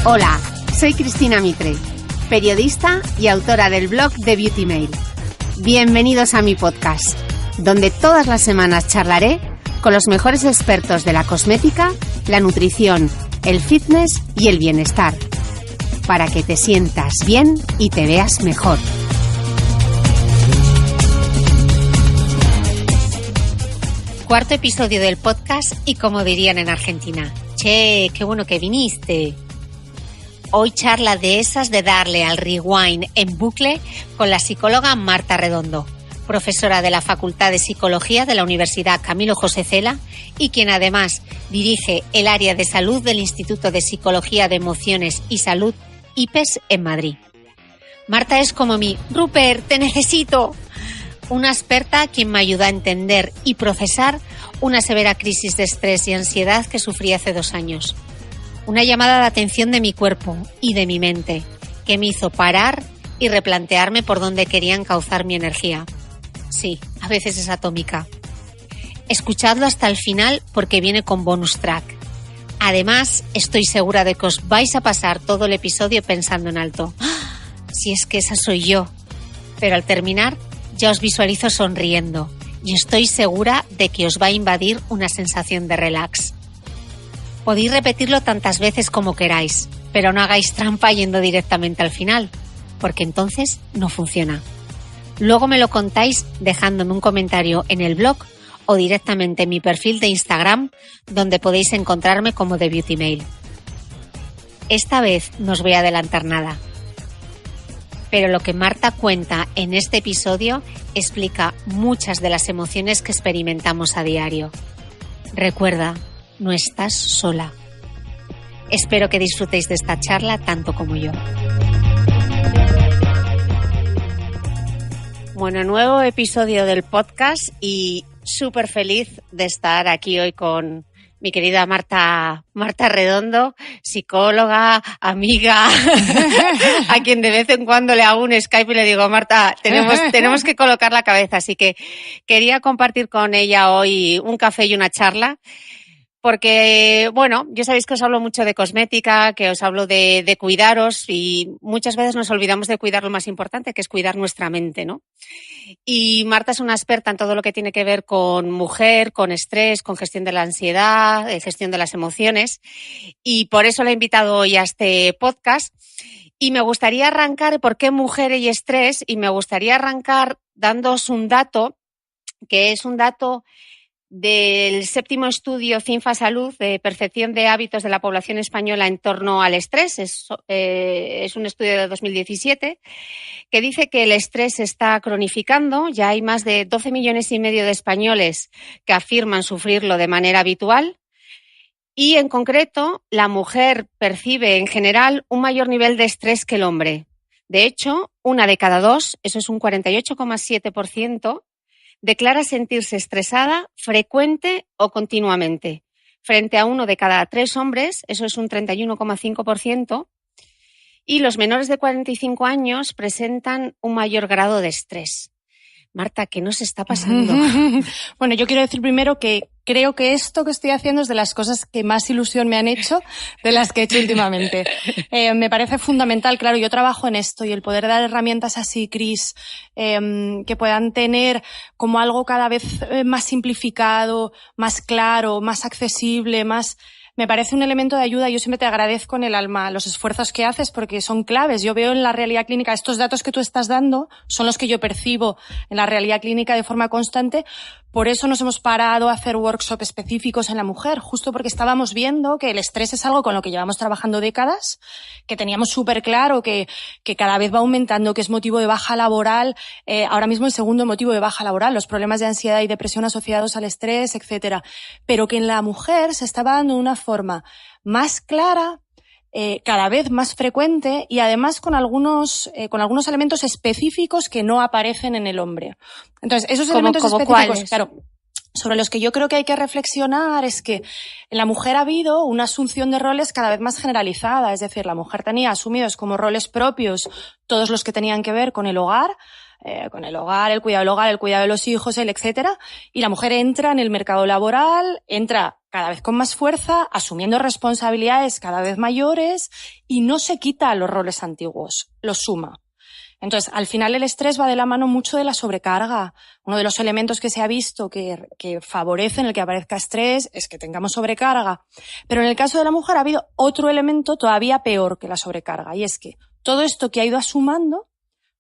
Hola, soy Cristina Mitre, periodista y autora del blog de Beauty Mail. Bienvenidos a mi podcast, donde todas las semanas charlaré con los mejores expertos de la cosmética, la nutrición, el fitness y el bienestar, para que te sientas bien y te veas mejor. Cuarto episodio del podcast y como dirían en Argentina, che, qué bueno que viniste. Hoy charla de esas de darle al rewind en bucle con la psicóloga Marta Redondo, profesora de la Facultad de Psicología de la Universidad Camilo José Cela y quien además dirige el área de salud del Instituto de Psicología de Emociones y Salud, IPES, en Madrid. Marta es como mi Rupert, te necesito. Una experta quien me ayuda a entender y procesar una severa crisis de estrés y ansiedad que sufrí hace 2 años. Una llamada de atención de mi cuerpo y de mi mente que me hizo parar y replantearme por dónde quería encauzar mi energía. Sí, a veces es atómica. Escuchadlo hasta el final porque viene con bonus track. Además, estoy segura de que os vais a pasar todo el episodio pensando en alto. ¡Ah! Si es que esa soy yo. Pero al terminar, ya os visualizo sonriendo y estoy segura de que os va a invadir una sensación de relax. Podéis repetirlo tantas veces como queráis, pero no hagáis trampa yendo directamente al final, porque entonces no funciona. Luego me lo contáis dejándome un comentario en el blog o directamente en mi perfil de Instagram, donde podéis encontrarme como The Beauty Mail. Esta vez no os voy a adelantar nada, pero lo que Marta cuenta en este episodio explica muchas de las emociones que experimentamos a diario. Recuerda, no estás sola. Espero que disfrutéis de esta charla tanto como yo. Bueno, nuevo episodio del podcast y súper feliz de estar aquí hoy con mi querida Marta Redondo, psicóloga, amiga, a quien de vez en cuando le hago un Skype y le digo, Marta, tenemos que colocar la cabeza. Así que quería compartir con ella hoy un café y una charla. Porque, bueno, ya sabéis que os hablo mucho de cosmética, que os hablo de cuidaros y muchas veces nos olvidamos de cuidar lo más importante, que es cuidar nuestra mente, ¿no? Y Marta es una experta en todo lo que tiene que ver con mujer, con estrés, con gestión de la ansiedad, gestión de las emociones y por eso la he invitado hoy a este podcast. Y me gustaría arrancar por qué mujer y estrés y me gustaría arrancar dándoos un dato, que es un dato del 7º estudio CINFA Salud de percepción de hábitos de la población española en torno al estrés. Es un estudio de 2017 que dice que el estrés se está cronificando. Ya hay más de 12 millones y medio de españoles que afirman sufrirlo de manera habitual. Y en concreto, la mujer percibe en general un mayor nivel de estrés que el hombre. De hecho, 1 de cada 2, eso es un 48,7%, declara sentirse estresada frecuente o continuamente, frente a 1 de cada 3 hombres, eso es un 31,5%, y los menores de 45 años presentan un mayor grado de estrés. Marta, ¿qué nos está pasando? Bueno, yo quiero decir primero que creo que esto que estoy haciendo es de las cosas que más ilusión me han hecho de las que he hecho últimamente. Me parece fundamental, claro, yo trabajo en esto y el poder dar herramientas así, Cris, que puedan tener como algo cada vez más simplificado, más claro, más accesible, más... Me parece un elemento de ayuda. Yo siempre te agradezco en el alma los esfuerzos que haces porque son claves. Yo veo en la realidad clínica, estos datos que tú estás dando son los que yo percibo en la realidad clínica de forma constante. Por eso nos hemos parado a hacer workshops específicos en la mujer, justo porque estábamos viendo que el estrés es algo con lo que llevamos trabajando décadas, que teníamos súper claro que cada vez va aumentando, que es motivo de baja laboral, ahora mismo el segundo motivo de baja laboral, los problemas de ansiedad y depresión asociados al estrés, etcétera. Pero que en la mujer se estaba dando una forma más clara, cada vez más frecuente y además con algunos elementos específicos que no aparecen en el hombre. Entonces, esos elementos específicos, claro, sobre los que yo creo que hay que reflexionar es que en la mujer ha habido una asunción de roles cada vez más generalizada, es decir, la mujer tenía asumidos como roles propios todos los que tenían que ver con el hogar, con el hogar, el cuidado de los hijos, el etcétera, y la mujer entra en el mercado laboral, entra cada vez con más fuerza, asumiendo responsabilidades cada vez mayores y no se quita los roles antiguos, los suma. Entonces, al final el estrés va de la mano mucho de la sobrecarga. Uno de los elementos que se ha visto que favorecen el que aparezca estrés es que tengamos sobrecarga. Pero en el caso de la mujer ha habido otro elemento todavía peor que la sobrecarga, y es que todo esto que ha ido sumando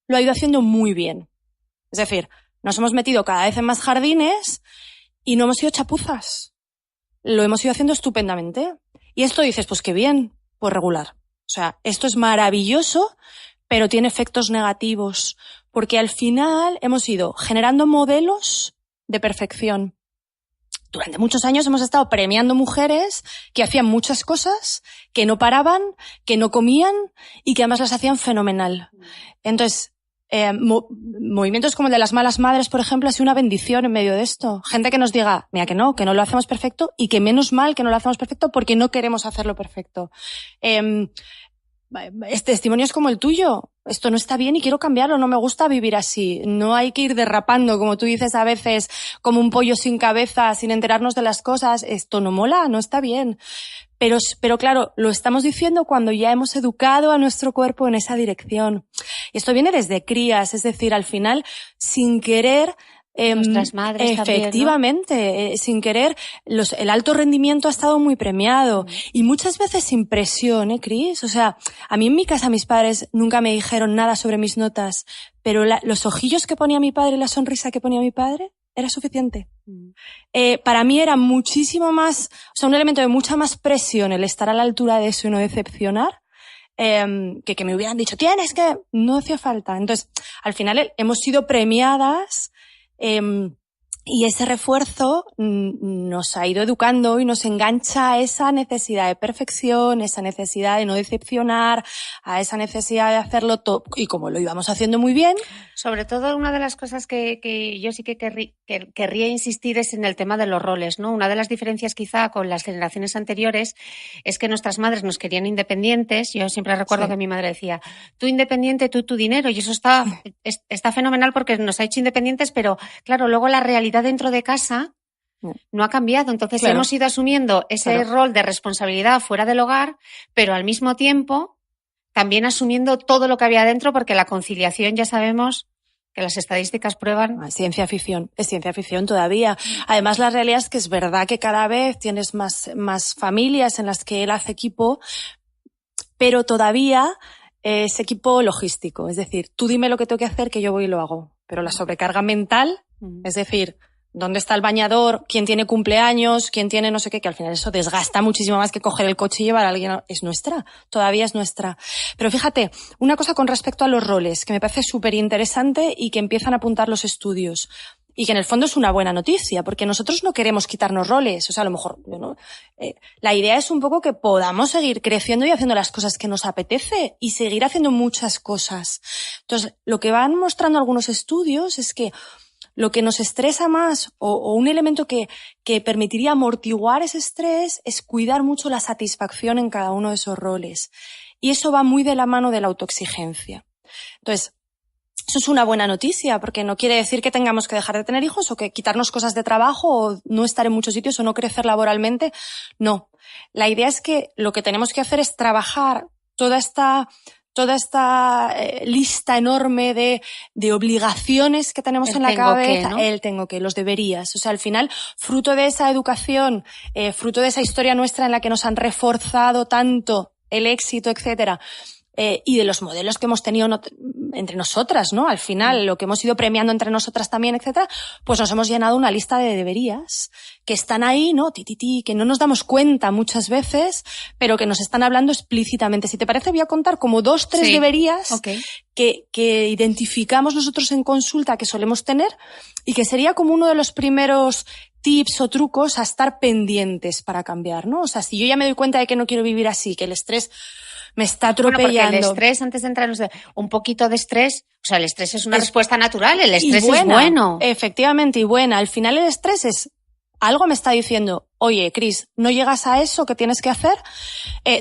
lo ha ido haciendo muy bien. Es decir, nos hemos metido cada vez en más jardines y no hemos sido chapuzas. Lo hemos ido haciendo estupendamente. Y esto dices, pues qué bien, pues regular. O sea, esto es maravilloso, pero tiene efectos negativos, porque al final hemos ido generando modelos de perfección. Durante muchos años hemos estado premiando mujeres que hacían muchas cosas, que no paraban, que no comían y que además las hacían fenomenal. Entonces, movimientos como el de las malas madres, por ejemplo, ha sido una bendición en medio de esto. Gente que nos diga, mira, que no lo hacemos perfecto y que menos mal que no lo hacemos perfecto porque no queremos hacerlo perfecto. Testimonios como el tuyo. Esto no está bien y quiero cambiarlo, no me gusta vivir así. No hay que ir derrapando, como tú dices a veces, como un pollo sin cabeza, sin enterarnos de las cosas. Esto no mola, no está bien. Pero claro, lo estamos diciendo cuando ya hemos educado a nuestro cuerpo en esa dirección. Y esto viene desde crías, es decir, al final, sin querer, nuestras madres efectivamente, también, ¿no? Sin querer, el alto rendimiento ha estado muy premiado y muchas veces sin presión, Cris. O sea, a mí en mi casa mis padres nunca me dijeron nada sobre mis notas, pero los ojillos que ponía mi padre y la sonrisa que ponía mi padre era suficiente. Para mí era muchísimo más, o sea, un elemento de mucha más presión el estar a la altura de eso y no decepcionar. Que me hubieran dicho, tienes que... No hacía falta. Entonces, al final hemos sido premiadas y ese refuerzo nos ha ido educando y nos engancha a esa necesidad de perfección, esa necesidad de no decepcionar, a esa necesidad de hacerlo todo. Y como lo íbamos haciendo muy bien... Sobre todo, una de las cosas que yo sí que querría insistir es en el tema de los roles, ¿no? Una de las diferencias quizá con las generaciones anteriores es que nuestras madres nos querían independientes. Yo siempre recuerdo que mi madre decía, tú independiente, tú tu dinero, y eso está fenomenal porque nos ha hecho independientes, pero claro, luego la realidad dentro de casa no ha cambiado. Entonces hemos ido asumiendo ese rol de responsabilidad fuera del hogar, pero al mismo tiempo también asumiendo todo lo que había dentro, porque la conciliación ya sabemos que las estadísticas prueban. Es ciencia ficción todavía. Además, la realidad es que es verdad que cada vez tienes más familias en las que él hace equipo, pero todavía es equipo logístico. Es decir, tú dime lo que tengo que hacer, que yo voy y lo hago. Pero la sobrecarga mental, es decir, ¿dónde está el bañador? ¿Quién tiene cumpleaños? ¿Quién tiene no sé qué? Que al final eso desgasta muchísimo más que coger el coche y llevar a alguien. Es nuestra, todavía es nuestra. Pero fíjate, una cosa con respecto a los roles, que me parece súper interesante y que empiezan a apuntar los estudios. Y que en el fondo es una buena noticia, porque nosotros no queremos quitarnos roles. O sea, a lo mejor, la idea es un poco que podamos seguir creciendo y haciendo las cosas que nos apetece y seguir haciendo muchas cosas. Entonces, lo que van mostrando algunos estudios es que lo que nos estresa más o un elemento que permitiría amortiguar ese estrés es cuidar mucho la satisfacción en cada uno de esos roles. Y eso va muy de la mano de la autoexigencia. Entonces, eso es una buena noticia, porque no quiere decir que tengamos que dejar de tener hijos o que quitarnos cosas de trabajo o no estar en muchos sitios o no crecer laboralmente. No. La idea es que lo que tenemos que hacer es trabajar toda esta lista enorme de obligaciones que tenemos en la cabeza, ¿no? El tengo que, los deberías. O sea, al final, fruto de esa educación, fruto de esa historia nuestra en la que nos han reforzado tanto el éxito, etcétera, y de los modelos que hemos tenido entre nosotras, ¿no? Al final, lo que hemos ido premiando entre nosotras también, etcétera, pues nos hemos llenado una lista de deberías que están ahí, ¿no? Que no nos damos cuenta muchas veces, pero que nos están hablando explícitamente. Si te parece, voy a contar como 2, 3 deberías que identificamos nosotros en consulta que solemos tener y que sería como uno de los primeros tips o trucos a estar pendientes para cambiar, ¿no? O sea, si yo ya me doy cuenta de que no quiero vivir así, que el estrés me está atropellando. Bueno, porque el estrés, antes de entrar, un poquito de estrés, o sea, el estrés es una respuesta natural, el estrés es bueno. Efectivamente, y buena. Al final el estrés es algo me está diciendo, oye, Cris, no llegas a eso que tienes que hacer,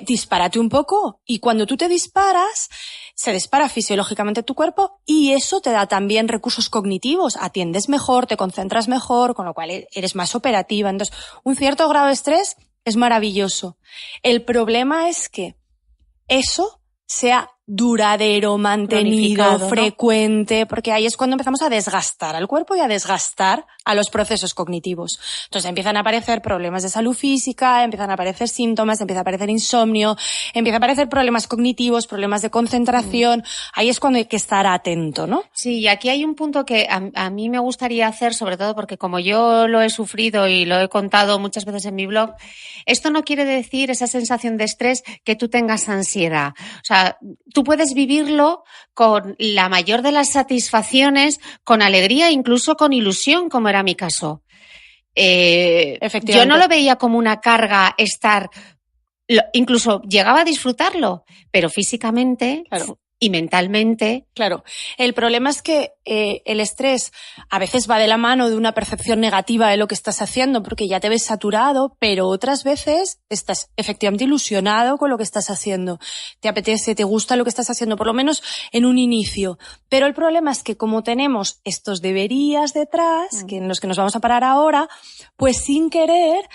dispárate un poco. Y cuando tú te disparas, se dispara fisiológicamente tu cuerpo y eso te da también recursos cognitivos. Atiendes mejor, te concentras mejor, con lo cual eres más operativa. Entonces, un cierto grado de estrés es maravilloso. El problema es que eso sea duradero, mantenido, frecuente, ¿no? Porque ahí es cuando empezamos a desgastar al cuerpo y a desgastar a los procesos cognitivos. Entonces empiezan a aparecer problemas de salud física, empiezan a aparecer síntomas, empieza a aparecer insomnio, empieza a aparecer problemas cognitivos, problemas de concentración. Ahí es cuando hay que estar atento, ¿no? Sí, y aquí hay un punto que a mí me gustaría hacer, sobre todo porque como yo lo he sufrido y lo he contado muchas veces en mi blog, esto no quiere decir esa sensación de estrés que tú tengas ansiedad. O sea, tú puedes vivirlo con la mayor de las satisfacciones, con alegría, incluso con ilusión, como era mi caso. Yo no lo veía como una carga estar, incluso llegaba a disfrutarlo, pero físicamente... Claro. Y mentalmente. Claro. El problema es que el estrés a veces va de la mano de una percepción negativa de lo que estás haciendo porque ya te ves saturado, pero otras veces estás efectivamente ilusionado con lo que estás haciendo. Te apetece, te gusta lo que estás haciendo, por lo menos en un inicio. Pero el problema es que como tenemos estos deberías detrás, que en los que nos vamos a parar ahora, pues sin querer...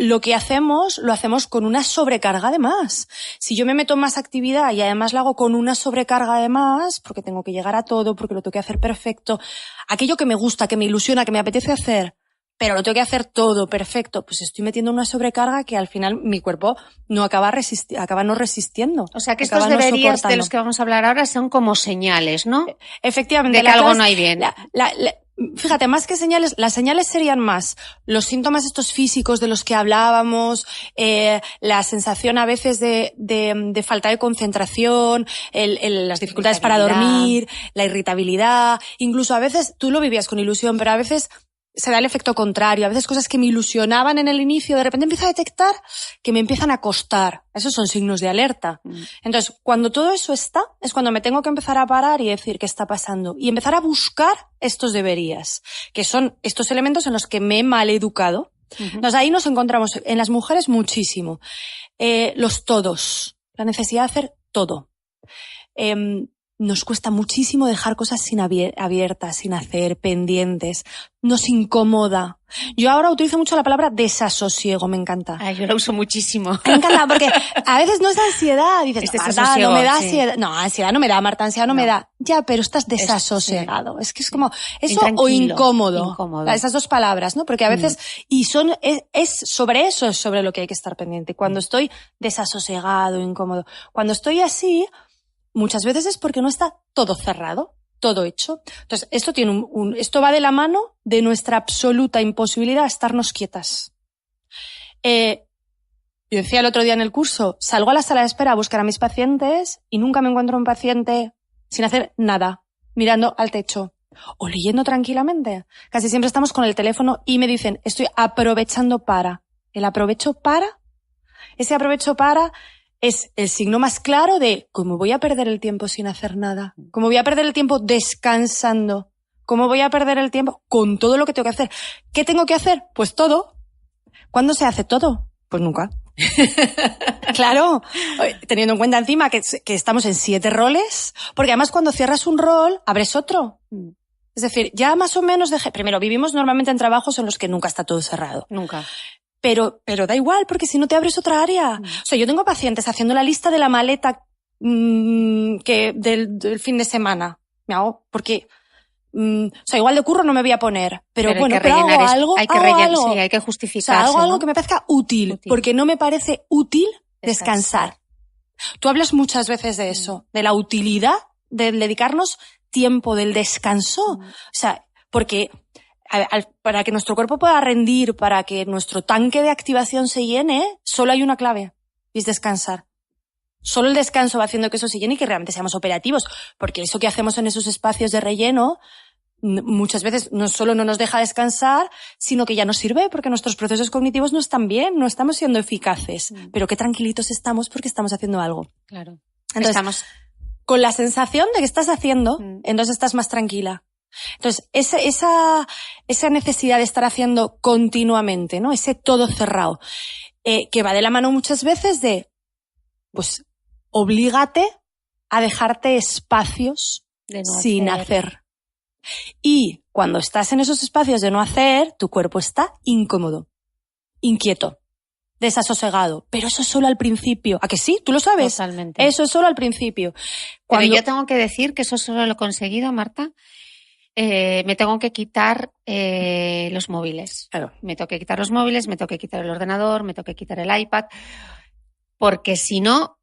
lo que hacemos, lo hacemos con una sobrecarga de más. Si yo me meto en más actividad y además lo hago con una sobrecarga de más, porque tengo que llegar a todo, porque lo tengo que hacer perfecto, aquello que me gusta, que me ilusiona, que me apetece hacer, pero lo tengo que hacer todo perfecto, pues estoy metiendo una sobrecarga que al final mi cuerpo no acaba no resistiendo. O sea que estos deberías de los que vamos a hablar ahora son como señales, ¿no? Efectivamente. De que algo no hay bien. Fíjate, más que señales, las señales serían más los síntomas estos físicos de los que hablábamos, la sensación a veces de falta de concentración, las dificultades para dormir, la irritabilidad, incluso a veces, tú lo vivías con ilusión, pero a veces se da el efecto contrario. A veces cosas que me ilusionaban en el inicio, de repente empiezo a detectar que me empiezan a costar. Esos son signos de alerta. Entonces, cuando todo eso está, es cuando me tengo que empezar a parar y decir qué está pasando. Y empezar a buscar estos deberías, que son estos elementos en los que me he maleducado. Entonces, ahí nos encontramos en las mujeres muchísimo. Los todos. La necesidad de hacer todo. Nos cuesta muchísimo dejar cosas sin abiertas, sin hacer, pendientes. Nos incomoda. Yo ahora utilizo mucho la palabra desasosiego, me encanta. Ay, yo la uso muchísimo. Me encanta, porque a veces no es ansiedad. Dices, Marta, no me da ansiedad. Sí. No, ansiedad no me da, Marta, ansiedad no me da. Ya, pero estás desasosegado. Sí. Es que es como eso o incómodo. Esas dos palabras, ¿no? Porque a veces, es sobre eso, es sobre lo que hay que estar pendiente. Cuando estoy desasosegado, incómodo. Cuando estoy así, muchas veces es porque no está todo cerrado, todo hecho. Entonces, esto tiene esto va de la mano de nuestra absoluta imposibilidad de estarnos quietas. Yo decía el otro día en el curso, salgo a la sala de espera a buscar a mis pacientes y nunca me encuentro un paciente sin hacer nada, mirando al techo o leyendo tranquilamente. Casi siempre estamos con el teléfono y me dicen, estoy aprovechando para. El aprovecho para, ese aprovecho para es el signo más claro de cómo voy a perder el tiempo sin hacer nada, cómo voy a perder el tiempo descansando, cómo voy a perder el tiempo con todo lo que tengo que hacer. ¿Qué tengo que hacer? Pues todo. ¿Cuándo se hace todo? Pues nunca. Claro, teniendo en cuenta encima que estamos en 7 roles, porque además cuando cierras un rol, abres otro. Es decir, ya más o menos primero, vivimos normalmente en trabajos en los que nunca está todo cerrado. Nunca. Pero da igual, porque si no te abres otra área. O sea, yo tengo pacientes haciendo la lista de la maleta del fin de semana. Me hago, porque, o sea, igual de curro no me voy a poner. Pero bueno, pero hago algo. Hay que rellenar, sí, hay que justificarse. O sea, hago algo ¿no? que me parezca útil, porque no me parece útil descansar. Tú hablas muchas veces de eso, de la utilidad de dedicarnos tiempo, del descanso. O sea, porque para que nuestro cuerpo pueda rendir, para que nuestro tanque de activación se llene, solo hay una clave, y es descansar. Solo el descanso va haciendo que eso se llene y que realmente seamos operativos, porque eso que hacemos en esos espacios de relleno muchas veces no solo no nos deja descansar, sino que ya nos sirve porque nuestros procesos cognitivos no están bien, no estamos siendo eficaces, pero qué tranquilitos estamos porque estamos haciendo algo. Claro. Entonces, con la sensación de que estás haciendo, entonces estás más tranquila. Entonces, esa necesidad de estar haciendo continuamente, ¿no? Ese todo cerrado, que va de la mano muchas veces de, pues, oblígate a dejarte espacios sin hacer. Y cuando estás en esos espacios de no hacer, tu cuerpo está incómodo, inquieto, desasosegado. Pero eso es solo al principio. ¿A que sí? ¿Tú lo sabes? Totalmente. Eso es solo al principio. Pero yo tengo que decir que eso solo lo he conseguido, Marta. Me tengo que quitar los móviles. Claro. Me tengo que quitar los móviles, me tengo que quitar el ordenador, me tengo que quitar el iPad, porque si no,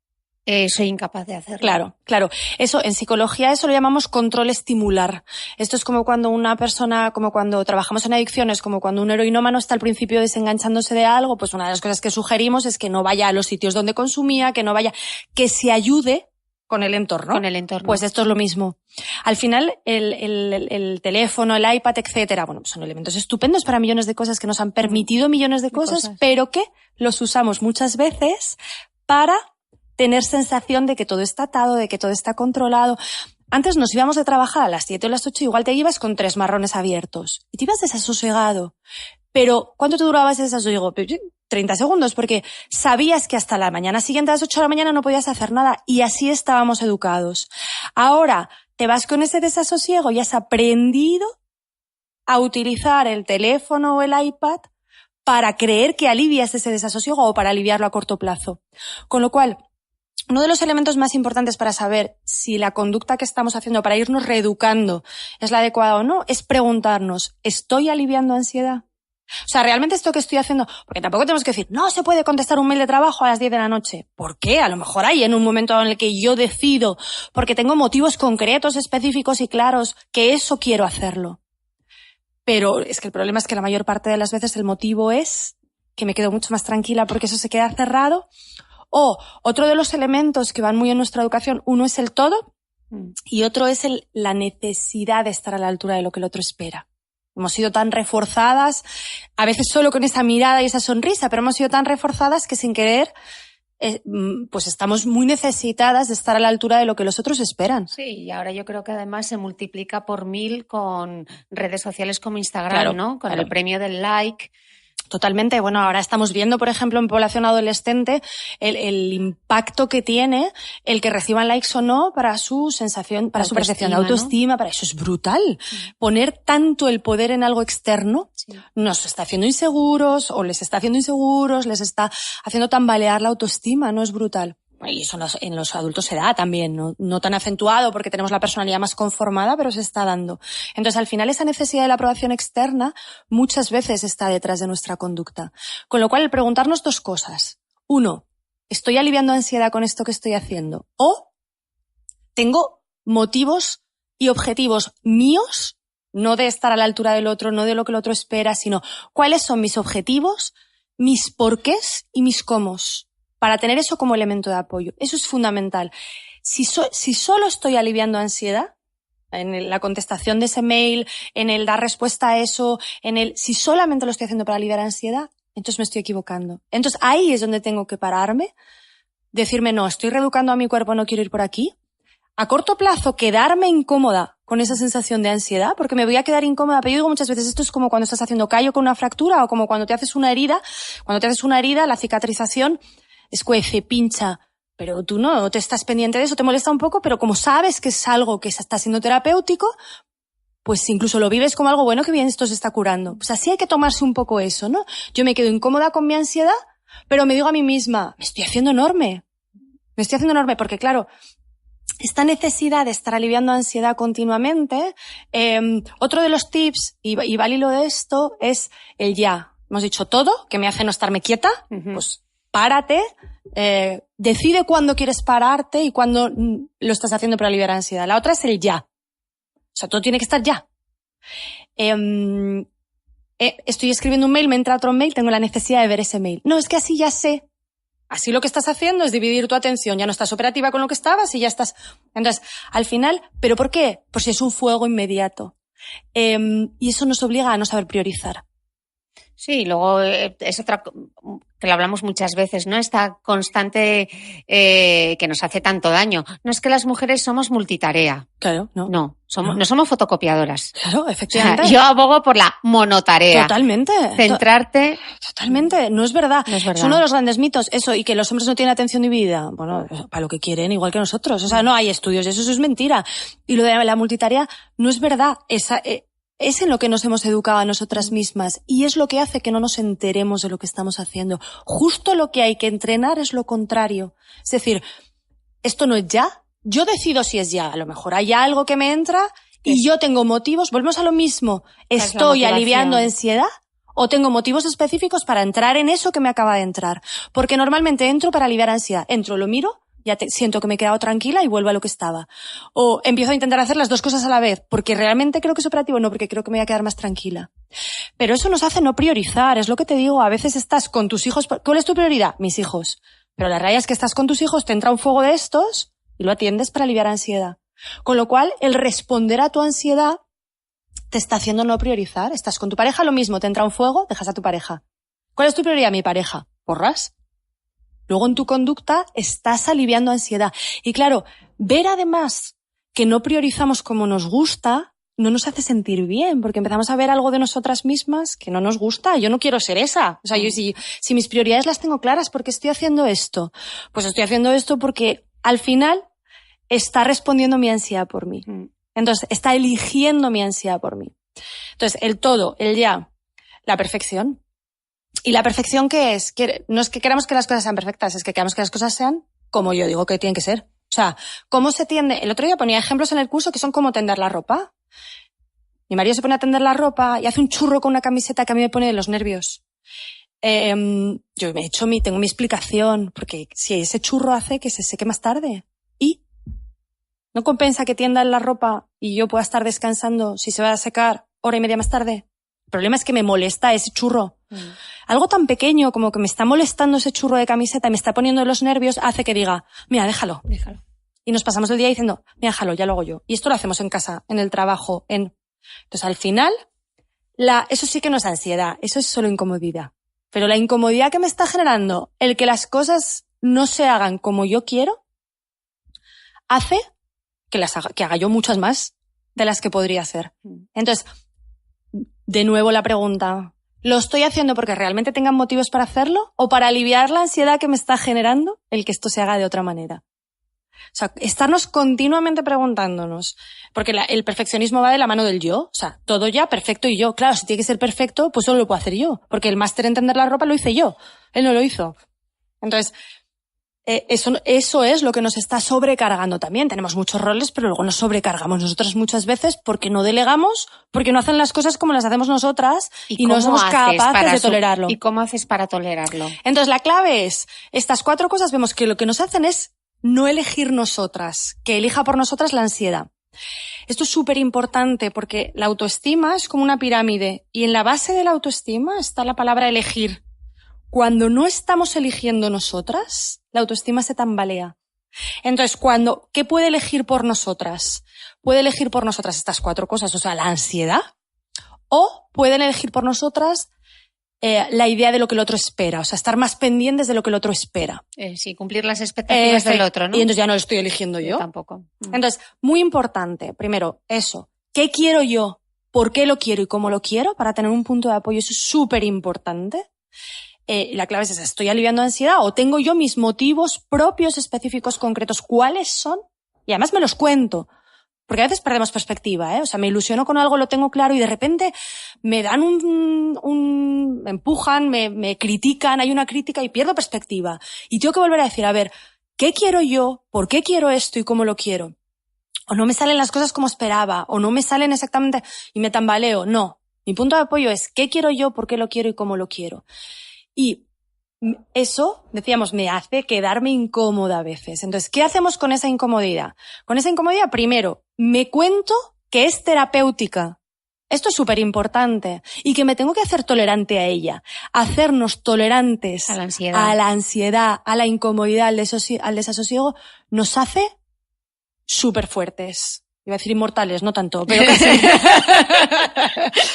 soy incapaz de hacerlo. Claro. Eso, en psicología, eso lo llamamos control estimular. Esto es como cuando una persona, como cuando trabajamos en adicciones, como cuando un heroinómano está al principio desenganchándose de algo, pues una de las cosas que sugerimos es que no vaya a los sitios donde consumía, que se ayude con el entorno. Con el entorno. Pues esto es lo mismo. Al final, el teléfono, el iPad, etcétera, bueno, son elementos estupendos para millones de cosas que nos han permitido millones de cosas, pero que los usamos muchas veces para tener sensación de que todo está atado, de que todo está controlado. Antes nos íbamos de trabajar a las 7 o las 8, igual te ibas con 3 marrones abiertos. Y te ibas desasosegado. Pero, ¿cuánto te duraba ese desasosiego? 30 segundos, porque sabías que hasta la mañana siguiente, a las 8 de la mañana, no podías hacer nada. Y así estábamos educados. Ahora, te vas con ese desasosiego y has aprendido a utilizar el teléfono o el iPad para creer que alivias ese desasosiego o para aliviarlo a corto plazo. Con lo cual, uno de los elementos más importantes para saber si la conducta que estamos haciendo para irnos reeducando es la adecuada o no, es preguntarnos, ¿estoy aliviando ansiedad? O sea, ¿realmente esto que estoy haciendo? Porque tampoco tenemos que decir, no se puede contestar un mail de trabajo a las 10 de la noche. ¿Por qué? A lo mejor hay en un momento en el que yo decido, porque tengo motivos concretos, específicos y claros, que eso quiero hacerlo. Pero es que el problema es que la mayor parte de las veces el motivo es que me quedo mucho más tranquila porque eso se queda cerrado. O otro de los elementos que van muy en nuestra educación, uno es el todo y otro es la necesidad de estar a la altura de lo que el otro espera. Hemos sido tan reforzadas, a veces solo con esa mirada y esa sonrisa, pero hemos sido tan reforzadas que sin querer, pues estamos muy necesitadas de estar a la altura de lo que los otros esperan. Sí, y ahora yo creo que además se multiplica por 1000 con redes sociales como Instagram, claro, ¿no? Con el premio del like. Totalmente. Bueno, ahora estamos viendo, por ejemplo, en población adolescente, el impacto que tiene el que reciban likes o no para su sensación, para su percepción de autoestima, ¿no? Para eso es brutal. Poner tanto el poder en algo externo nos está haciendo inseguros o les está haciendo inseguros, les está haciendo tambalear la autoestima, ¿no? Es brutal. Y eso en los adultos se da también, no tan acentuado porque tenemos la personalidad más conformada, pero se está dando. Entonces, al final, esa necesidad de la aprobación externa muchas veces está detrás de nuestra conducta. Con lo cual, el preguntarnos 2 cosas. 1, ¿estoy aliviando ansiedad con esto que estoy haciendo? O tengo motivos y objetivos míos, no de estar a la altura del otro, no de lo que el otro espera, sino cuáles son mis objetivos, mis porqués y mis cómos. Para tener eso como elemento de apoyo. Eso es fundamental. Si solo estoy aliviando ansiedad, en la contestación de ese mail, en el dar respuesta a eso, si solamente lo estoy haciendo para aliviar ansiedad, entonces me estoy equivocando. Entonces ahí es donde tengo que pararme, decirme, no, estoy reeducando a mi cuerpo, no quiero ir por aquí. A corto plazo, quedarme incómoda con esa sensación de ansiedad, porque me voy a quedar incómoda. Pero yo digo muchas veces, esto es como cuando estás haciendo callo con una fractura o como cuando te haces una herida. Cuando te haces una herida, la cicatrización escuece, pincha, pero tú no te estás pendiente de eso, te molesta un poco, pero como sabes que es algo que está siendo terapéutico, pues incluso lo vives como algo bueno, que bien esto se está curando. Pues así hay que tomarse un poco eso, ¿no? Yo me quedo incómoda con mi ansiedad, pero me digo a mí misma, me estoy haciendo enorme, porque claro, esta necesidad de estar aliviando ansiedad continuamente, otro de los tips, y va al hilo de esto, es el ya. Hemos dicho todo, que me hace no estarme quieta, pues párate, decide cuándo quieres pararte y cuándo lo estás haciendo para aliviar ansiedad. La otra es el ya. O sea, todo tiene que estar ya. Estoy escribiendo un mail, me entra otro mail, tengo la necesidad de ver ese mail. No, es que así ya sé. Así lo que estás haciendo es dividir tu atención. Ya no estás operativa con lo que estabas y ya estás... Entonces, al final, ¿pero por qué? Pues si es un fuego inmediato. Y eso nos obliga a no saber priorizar. Sí, luego es otra que lo hablamos muchas veces, ¿no? Esta constante que nos hace tanto daño. No es que las mujeres somos multitarea. Claro, no. No somos fotocopiadoras. Claro, efectivamente. O sea, yo abogo por la monotarea. Totalmente. Centrarte. Totalmente. No es verdad. No es verdad. Es uno de los grandes mitos, eso, y que los hombres no tienen atención dividida. Bueno, para lo que quieren, igual que nosotros. O sea, no hay estudios, eso es mentira. Y lo de la multitarea no es verdad. Es en lo que nos hemos educado a nosotras mismas y es lo que hace que no nos enteremos de lo que estamos haciendo. Justo lo que hay que entrenar es lo contrario. Es decir, esto no es ya. Yo decido si es ya. A lo mejor hay algo que me entra y yo tengo motivos. Volvemos a lo mismo. ¿Estoy aliviando ansiedad o tengo motivos específicos para entrar en eso que me acaba de entrar? Porque normalmente entro para aliviar ansiedad. Entro, lo miro, siento que me he quedado tranquila y vuelvo a lo que estaba. O empiezo a intentar hacer las dos cosas a la vez, porque realmente creo que es operativo, no, porque creo que me voy a quedar más tranquila. Pero eso nos hace no priorizar, es lo que te digo, a veces estás con tus hijos, ¿cuál es tu prioridad? Mis hijos. Pero la realidad es que estás con tus hijos, te entra un fuego de estos y lo atiendes para aliviar ansiedad. Con lo cual, el responder a tu ansiedad te está haciendo no priorizar. Estás con tu pareja, lo mismo, te entra un fuego, dejas a tu pareja. ¿Cuál es tu prioridad? Mi pareja. ¿Porras? Luego en tu conducta estás aliviando ansiedad. Y claro, ver además que no priorizamos como nos gusta no nos hace sentir bien, porque empezamos a ver algo de nosotras mismas que no nos gusta. Yo no quiero ser esa. O sea, yo si mis prioridades las tengo claras, ¿por qué estoy haciendo esto? Pues estoy haciendo esto porque al final está respondiendo mi ansiedad por mí. Entonces, está eligiendo mi ansiedad por mí. Entonces, el todo, el ya, la perfección. ¿Y la perfección qué es? No es que queramos que las cosas sean perfectas, es que queramos que las cosas sean como yo digo que tienen que ser. O sea, ¿cómo se tiende? El otro día ponía ejemplos en el curso que son como tender la ropa. Mi marido se pone a tender la ropa y hace un churro con una camiseta que a mí me pone de los nervios. Yo tengo mi explicación, porque si ese churro hace que se seque más tarde. ¿Y? ¿No compensa que tiendan la ropa y yo pueda estar descansando si se va a secar hora y media más tarde? El problema es que me molesta ese churro. Algo tan pequeño como que me está molestando ese churro de camiseta y me está poniendo de los nervios hace que diga, mira, déjalo. Y nos pasamos el día diciendo, mira, déjalo, ya lo hago yo. Y esto lo hacemos en casa, en el trabajo, Entonces, al final, eso sí que no es ansiedad, eso es solo incomodidad. Pero la incomodidad que me está generando el que las cosas no se hagan como yo quiero hace que haga yo muchas más de las que podría hacer. Entonces, de nuevo la pregunta, ¿lo estoy haciendo porque realmente tengan motivos para hacerlo o para aliviar la ansiedad que me está generando el que esto se haga de otra manera? O sea, estarnos continuamente preguntándonos, porque el perfeccionismo va de la mano del yo, o sea, todo ya perfecto y yo. Claro, si tiene que ser perfecto, pues solo lo puedo hacer yo, porque el máster en tender la ropa lo hice yo, él no lo hizo. Entonces, eso es lo que nos está sobrecargando también. Tenemos muchos roles, pero luego nos sobrecargamos nosotras muchas veces porque no delegamos, porque no hacen las cosas como las hacemos nosotras y no somos capaces de tolerarlo. ¿Y cómo haces para tolerarlo? Entonces, la clave es, estas 4 cosas vemos que lo que nos hacen es no elegir nosotras, que elija por nosotras la ansiedad. Esto es súper importante porque la autoestima es como una pirámide y en la base de la autoestima está la palabra elegir. Cuando no estamos eligiendo nosotras, la autoestima se tambalea. Entonces, ¿qué puede elegir por nosotras? Puede elegir por nosotras estas 4 cosas, o sea, la ansiedad, o pueden elegir por nosotras la idea de lo que el otro espera, o sea, estar más pendientes de lo que el otro espera. Sí, cumplir las expectativas del otro, ¿no? Y entonces ya no lo estoy eligiendo yo. Tampoco. Entonces, muy importante, primero, eso. ¿Qué quiero yo? ¿Por qué lo quiero y cómo lo quiero? Para tener un punto de apoyo, eso es súper importante. La clave es esa, ¿estoy aliviando ansiedad o tengo yo mis motivos propios, específicos, concretos? ¿Cuáles son? Y además me los cuento. Porque a veces perdemos perspectiva, O sea, me ilusiono con algo, lo tengo claro y de repente me dan me empujan, me critican, hay una crítica y pierdo perspectiva. Y tengo que volver a decir, a ver, ¿qué quiero yo? ¿Por qué quiero esto y cómo lo quiero? O no me salen las cosas como esperaba, o no me salen exactamente y me tambaleo. No. Mi punto de apoyo es ¿qué quiero yo? ¿Por qué lo quiero y cómo lo quiero? Y eso, decíamos, me hace quedarme incómoda a veces. Entonces, ¿qué hacemos con esa incomodidad? Con esa incomodidad, primero, me cuento que es terapéutica. Esto es súper importante. Y que me tengo que hacer tolerante a ella. Hacernos tolerantes a la ansiedad, a la incomodidad, al desasosiego, nos hace súper fuertes. Iba a decir inmortales, no tanto, pero casi.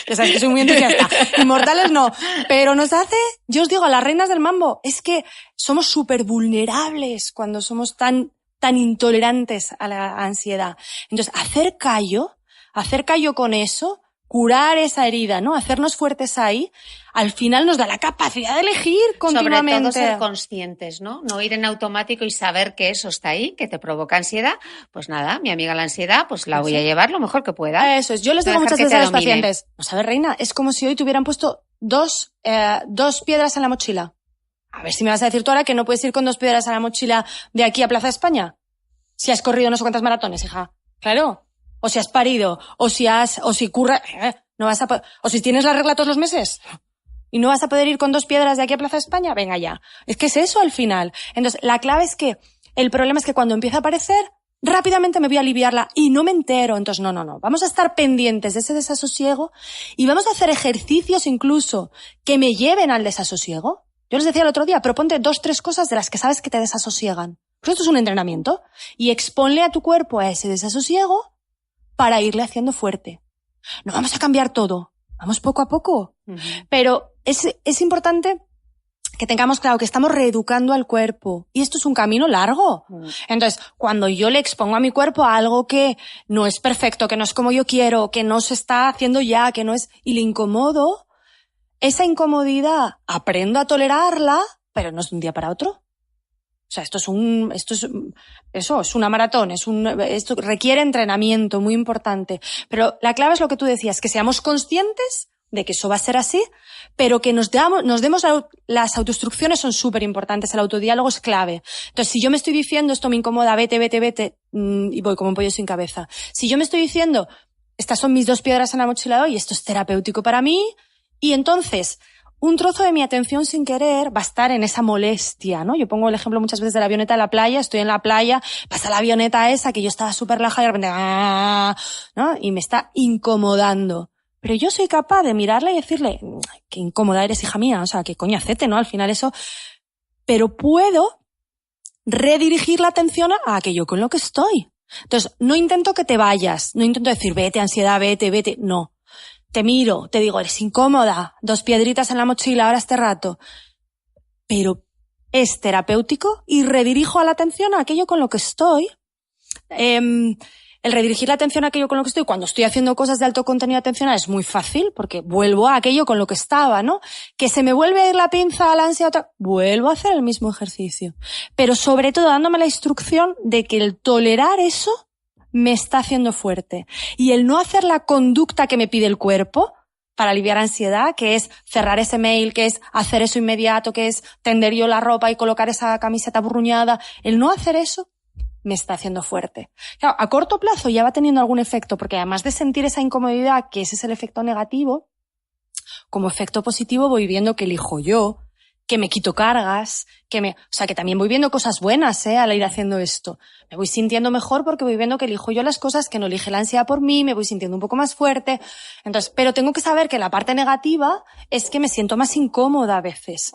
Ya sabes que soy muy entusiasta. Inmortales no. Pero nos hace, yo os digo, a las reinas del mambo, es que somos súper vulnerables cuando somos tan intolerantes a la ansiedad. Entonces, hacer callo con eso, curar esa herida, ¿no? Hacernos fuertes ahí, al final nos da la capacidad de elegir continuamente. Sobre todo ser conscientes, ¿no? No ir en automático y saber que eso está ahí, que te provoca ansiedad. Pues nada, mi amiga la ansiedad, pues la voy a llevar lo mejor que pueda. Eso es. Yo les digo muchas veces a los pacientes, no sabes, reina, es como si hoy te hubieran puesto dos piedras en la mochila. A ver si me vas a decir tú ahora que no puedes ir con 2 piedras en la mochila de aquí a Plaza España. Si has corrido no sé cuántas maratones, hija. Claro. O si has parido, o si no vas a o si tienes la regla todos los meses y no vas a poder ir con 2 piedras de aquí a Plaza España, venga ya. Es que es eso al final. Entonces, la clave es que el problema es que cuando empieza a aparecer, rápidamente me voy a aliviarla y no me entero. Entonces, no. Vamos a estar pendientes de ese desasosiego y vamos a hacer ejercicios incluso que me lleven al desasosiego. Yo les decía el otro día, proponte 2, 3 cosas de las que sabes que te desasosiegan. Pues esto es un entrenamiento. Y exponle a tu cuerpo a ese desasosiego para irle haciendo fuerte. No vamos a cambiar todo. Vamos poco a poco. Uh-huh. Pero es importante que tengamos claro que estamos reeducando al cuerpo. Y esto es un camino largo. Uh-huh. Entonces, cuando yo le expongo a mi cuerpo a algo que no es perfecto, que no es como yo quiero, que no se está haciendo ya, que no es... y le incomodo, esa incomodidad aprendo a tolerarla, pero no es de un día para otro. O sea, esto es una maratón, esto requiere entrenamiento muy importante. Pero la clave es lo que tú decías, que seamos conscientes de que eso va a ser así, pero que nos demos las autoinstrucciones son súper importantes, el autodiálogo es clave. Entonces, si yo me estoy diciendo esto me incomoda, vete, y voy como un pollo sin cabeza. Si yo me estoy diciendo, estas son mis 2 piedras en la mochila de hoy, esto es terapéutico para mí, y entonces un trozo de mi atención sin querer va a estar en esa molestia, ¿no? Yo pongo el ejemplo muchas veces de la avioneta de la playa, estoy en la playa, pasa la avioneta esa que yo estaba súper relajada y de repente, ¿no? Y me está incomodando. Pero yo soy capaz de mirarla y decirle, qué incómoda eres, hija mía, o sea, qué coñacete, ¿no? Al final eso... Pero puedo redirigir la atención a aquello con lo que estoy. Entonces, no intento que te vayas, no intento decir, vete, ansiedad, vete, no. Te miro, te digo, eres incómoda, 2 piedritas en la mochila ahora este rato. Pero es terapéutico y redirijo a la atención a aquello con lo que estoy. El redirigir la atención a aquello con lo que estoy, cuando estoy haciendo cosas de alto contenido atencional es muy fácil, porque vuelvo a aquello con lo que estaba, ¿no? Que se me vuelve a ir la pinza a la ansiedad, vuelvo a hacer el mismo ejercicio. Pero sobre todo dándome la instrucción de que el tolerar eso me está haciendo fuerte. Y el no hacer la conducta que me pide el cuerpo para aliviar ansiedad, que es cerrar ese mail, que es hacer eso inmediato, que es tender yo la ropa y colocar esa camiseta aburruñada, el no hacer eso me está haciendo fuerte. Claro, a corto plazo ya va teniendo algún efecto, porque además de sentir esa incomodidad, que ese es el efecto negativo, como efecto positivo voy viendo que elijo yo, que me quito cargas, o sea, que también voy viendo cosas buenas, al ir haciendo esto. Me voy sintiendo mejor porque voy viendo que elijo yo las cosas, que no elige la ansiedad por mí, me voy sintiendo un poco más fuerte. Entonces, pero tengo que saber que la parte negativa es que me siento más incómoda a veces,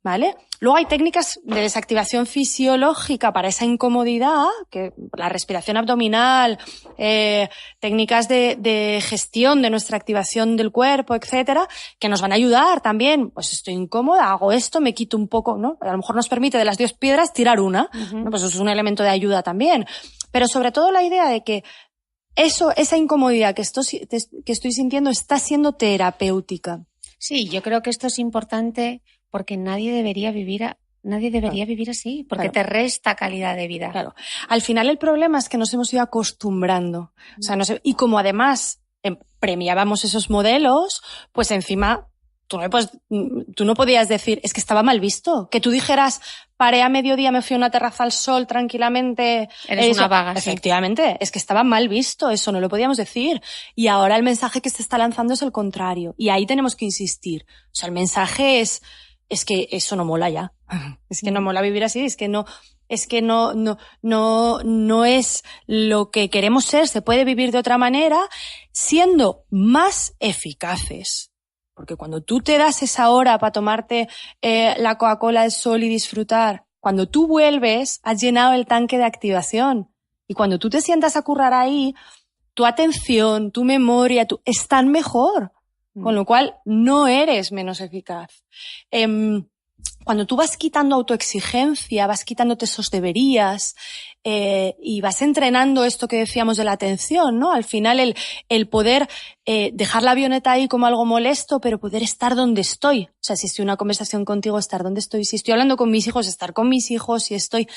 ¿vale? Luego hay técnicas de desactivación fisiológica para esa incomodidad, que la respiración abdominal, técnicas de gestión de nuestra activación del cuerpo, etcétera, que nos van a ayudar también. Pues estoy incómoda, hago esto, me quito un poco, ¿no? A lo mejor nos permite de las 10 piedras tirar una, ¿no? Pues eso es un elemento de ayuda también. Pero sobre todo la idea de que esa incomodidad que estoy sintiendo está siendo terapéutica. Sí, yo creo que esto es importante porque nadie debería vivir así, porque te resta calidad de vida. Claro. Al final el problema es que nos hemos ido acostumbrando. O sea, y como además premiábamos esos modelos, pues encima tú no podías decir, es que estaba mal visto. Que tú dijeras, paré a mediodía, me fui a una terraza al sol tranquilamente. Eres una vaga. Efectivamente, sí. Es que estaba mal visto, eso no lo podíamos decir. Y ahora el mensaje que se está lanzando es el contrario. Y ahí tenemos que insistir. O sea, el mensaje es que eso no mola ya. Es que no mola vivir así, es que no es lo que queremos ser, se puede vivir de otra manera, siendo más eficaces. Porque cuando tú te das esa hora para tomarte la Coca-Cola del sol y disfrutar, cuando tú vuelves, has llenado el tanque de activación. Y cuando tú te sientas a currar ahí, tu atención, tu memoria, están mejor. Con lo cual, no eres menos eficaz. Cuando tú vas quitando autoexigencia, vas quitándote esos deberías, y vas entrenando esto que decíamos de la atención, ¿no? Al final el poder dejar la avioneta ahí como algo molesto, pero poder estar donde estoy. O sea, si estoy en una conversación contigo, estar donde estoy. Si estoy hablando con mis hijos, estar con mis hijos. Si estoy...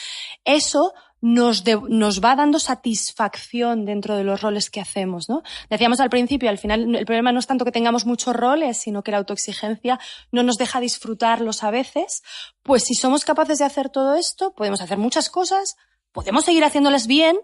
Eso nos va dando satisfacción dentro de los roles que hacemos, ¿no? Decíamos al principio, al final el problema no es tanto que tengamos muchos roles, sino que la autoexigencia no nos deja disfrutarlos a veces. Pues si somos capaces de hacer todo esto, podemos hacer muchas cosas, podemos seguir haciéndolas bien,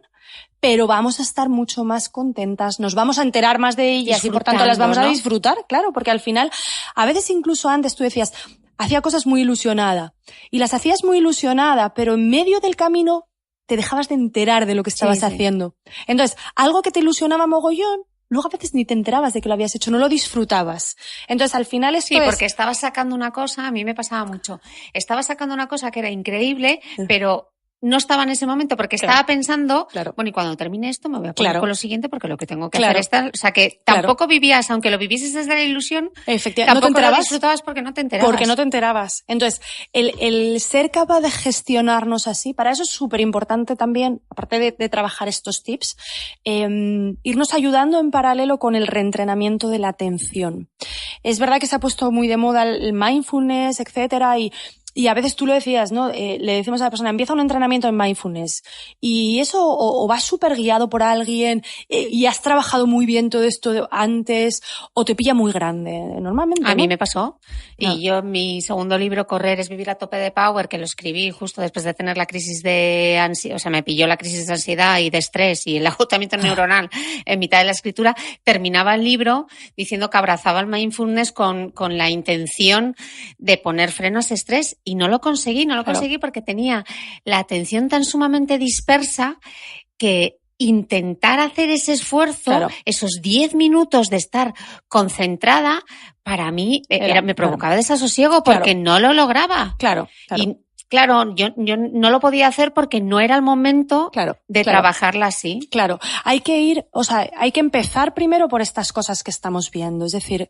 pero vamos a estar mucho más contentas, nos vamos a enterar más de ellas y por tanto las vamos a disfrutar, claro, porque al final, a veces incluso antes tú decías, hacía cosas muy ilusionada, y las hacías muy ilusionada, pero en medio del camino te dejabas de enterar de lo que estabas haciendo. Entonces, algo que te ilusionaba mogollón, luego a veces ni te enterabas de que lo habías hecho, no lo disfrutabas. Entonces, al final esto es... Sí, porque estabas sacando una cosa, a mí me pasaba mucho, estaba sacando una cosa que era increíble, pero no estaba en ese momento porque estaba pensando, bueno, y cuando termine esto me voy a poner con lo siguiente porque lo que tengo que hacer está... O sea, que tampoco vivías, aunque lo vivieses desde la ilusión, tampoco no lo disfrutabas porque no te enterabas. Porque no te enterabas. Entonces, el ser capaz de gestionarnos así, para eso es súper importante también, aparte de trabajar estos tips, irnos ayudando en paralelo con el reentrenamiento de la atención. Es verdad que se ha puesto muy de moda el mindfulness, etcétera, y a veces tú lo decías, ¿no? Le decimos a la persona, empieza un entrenamiento en mindfulness. Y eso o vas súper guiado por alguien y has trabajado muy bien todo esto antes o te pilla muy grande, normalmente, ¿no? A mí me pasó. Y yo en mi segundo libro, Correr es vivir a tope de power, que lo escribí justo después de tener la crisis de ansiedad, o sea, me pilló la crisis de ansiedad y de estrés y el agotamiento neuronal en mitad de la escritura, terminaba el libro diciendo que abrazaba el mindfulness con la intención de poner freno a ese estrés. Y no lo conseguí porque tenía la atención tan sumamente dispersa que intentar hacer ese esfuerzo, esos 10 minutos de estar concentrada, para mí me provocaba desasosiego porque no lo lograba. Y claro, yo no lo podía hacer porque no era el momento de trabajarla así. Claro, hay que empezar primero por estas cosas que estamos viendo. Es decir,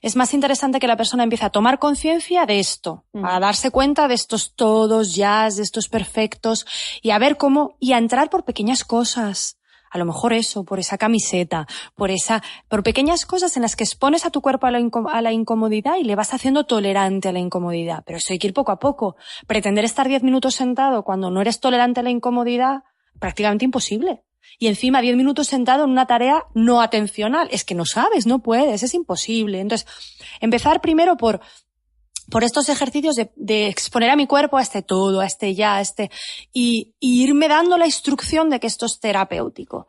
es más interesante que la persona empiece a tomar conciencia de esto, a darse cuenta de estos todos, jazz, de estos perfectos, y a ver cómo, y a entrar por pequeñas cosas. A lo mejor eso, por esa camiseta, por pequeñas cosas en las que expones a tu cuerpo a la incomodidad y le vas haciendo tolerante a la incomodidad. Pero eso hay que ir poco a poco. Pretender estar 10 minutos sentado cuando no eres tolerante a la incomodidad, prácticamente imposible. Y encima 10 minutos sentado en una tarea no atencional. Es que no sabes, no puedes, es imposible. Entonces, empezar primero por estos ejercicios de exponer a mi cuerpo a este todo, a este ya, a este, y irme dando la instrucción de que esto es terapéutico.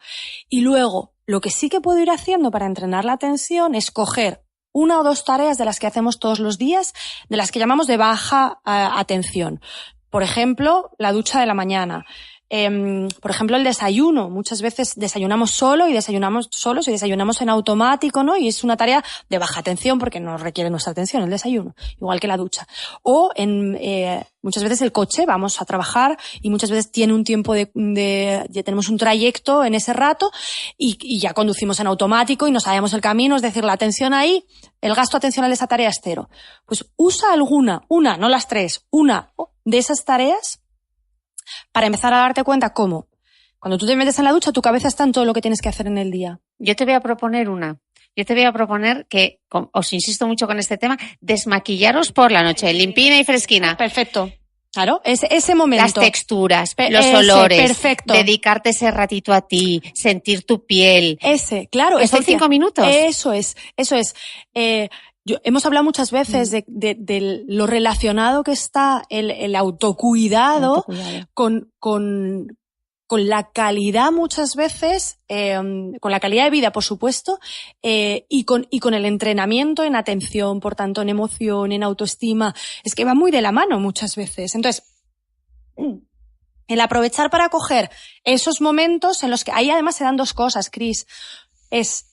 Y luego, lo que sí que puedo ir haciendo para entrenar la atención es coger una o dos tareas de las que hacemos todos los días, de las que llamamos de baja atención. Por ejemplo, la ducha de la mañana. Por ejemplo, el desayuno. Muchas veces desayunamos solos y desayunamos en automático, ¿no? Y es una tarea de baja atención porque no requiere nuestra atención el desayuno, igual que la ducha. O muchas veces el coche, vamos a trabajar y muchas veces tiene un tiempo ya tenemos un trayecto en ese rato y ya conducimos en automático y no sabemos el camino, es decir, la atención ahí, el gasto atencional de esa tarea es cero. Pues usa una, no las tres, una de esas tareas para empezar a darte cuenta cómo, cuando tú te metes en la ducha, tu cabeza está en todo lo que tienes que hacer en el día. Yo te voy a proponer que, os insisto mucho con este tema, desmaquillaros por la noche, limpina y fresquina. Perfecto. Claro, ese momento. Las texturas, los olores. Perfecto. Dedicarte ese ratito a ti, sentir tu piel. Claro. Son 5 minutos. Eso es. Hemos hablado muchas veces de lo relacionado que está el autocuidado con la calidad muchas veces, con la calidad de vida, por supuesto, y con el entrenamiento en atención, por tanto, en emoción, en autoestima. Es que va muy de la mano muchas veces. Entonces, el aprovechar para coger esos momentos en los que ahí además se dan dos cosas, Cris. Es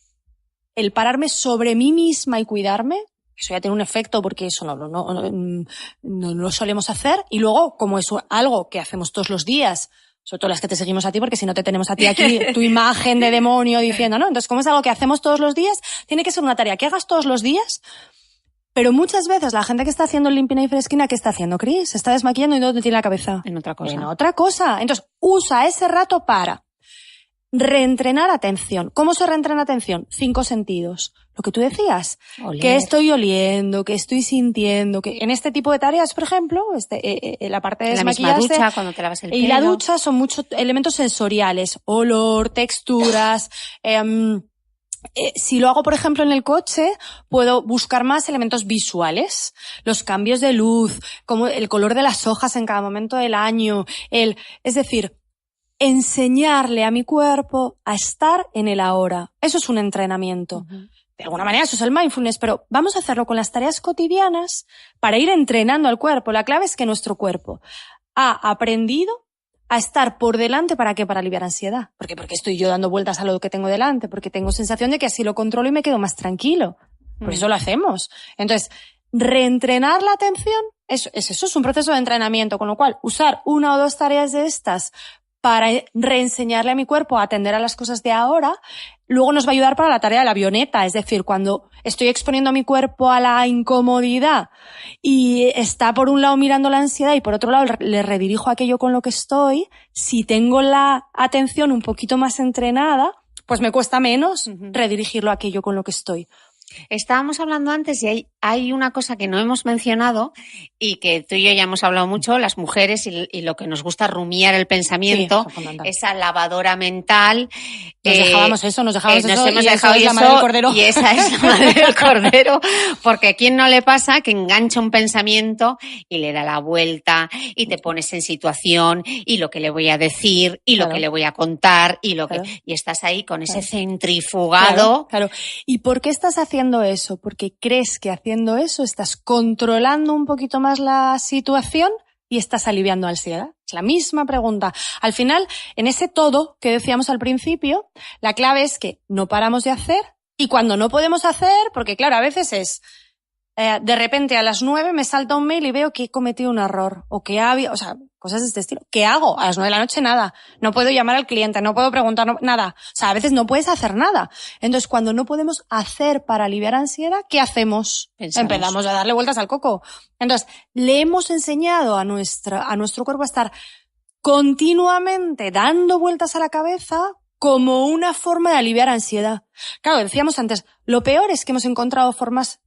el pararme sobre mí misma y cuidarme, eso ya tiene un efecto porque eso no lo solemos hacer, y luego, como es algo que hacemos todos los días, sobre todo las que te seguimos a ti, porque si no te tenemos a ti aquí, tu imagen de demonio diciendo, ¿no? Entonces, como es algo que hacemos todos los días, tiene que ser una tarea que hagas todos los días, pero muchas veces la gente que está haciendo el limpina y fresquina, ¿qué está haciendo, Cris? Se está desmaquillando y ¿dónde tiene la cabeza? En otra cosa. En otra cosa. Entonces, usa ese rato para reentrenar atención. ¿Cómo se reentrena atención? 5 sentidos. Lo que tú decías. Oler. Que estoy oliendo, que estoy sintiendo, que en este tipo de tareas, por ejemplo, la parte de desmaquillarse. La misma ducha, cuando te lavas el pelo. Y la ducha son muchos elementos sensoriales. Olor, texturas, si lo hago, por ejemplo, en el coche, puedo buscar más elementos visuales. Los cambios de luz, como el color de las hojas en cada momento del año. Es decir, enseñarle a mi cuerpo a estar en el ahora. Eso es un entrenamiento. Uh-huh. De alguna manera eso es el mindfulness, pero vamos a hacerlo con las tareas cotidianas para ir entrenando al cuerpo. La clave es que nuestro cuerpo ha aprendido a estar por delante. ¿Para qué? Para aliviar ansiedad. ¿Por qué? Porque estoy yo dando vueltas a lo que tengo delante, porque tengo sensación de que así lo controlo y me quedo más tranquilo. Por eso lo hacemos. Entonces, reentrenar la atención, eso es un proceso de entrenamiento, con lo cual usar 1 o 2 tareas de estas para reenseñarle a mi cuerpo a atender a las cosas de ahora, luego nos va a ayudar para la tarea de la avioneta. Es decir, cuando estoy exponiendo a mi cuerpo a la incomodidad y está por un lado mirando la ansiedad y por otro lado le redirijo aquello con lo que estoy, si tengo la atención un poquito más entrenada, pues me cuesta menos redirigirlo a aquello con lo que estoy. Estábamos hablando antes y hay una cosa que no hemos mencionado y que tú y yo ya hemos hablado mucho, las mujeres y lo que nos gusta rumiar el pensamiento, sí, esa lavadora mental. Nos hemos dejado eso, la madre del cordero. Y esa es la madre del cordero, porque a quién no le pasa que engancha un pensamiento y le da la vuelta y te pones en situación y lo que le voy a decir y lo que le voy a contar y y estás ahí con ese centrifugado. Claro. ¿Y por qué estás haciendo eso? Porque crees que haciendo eso estás controlando un poquito más la situación y estás aliviando ansiedad. Es la misma pregunta. Al final, en ese todo que decíamos al principio, la clave es que no paramos de hacer y cuando no podemos hacer, porque claro, a veces es de repente a las 9 me salta un mail y veo que he cometido un error o que cosas de este estilo. ¿Qué hago? A las 9 de la noche nada. No puedo llamar al cliente, no puedo preguntar nada. O sea, a veces no puedes hacer nada. Entonces, cuando no podemos hacer para aliviar ansiedad, ¿qué hacemos? Empezamos a darle vueltas al coco. Entonces, le hemos enseñado a nuestro cuerpo a estar continuamente dando vueltas a la cabeza como una forma de aliviar ansiedad. Claro, decíamos antes, lo peor es que hemos encontrado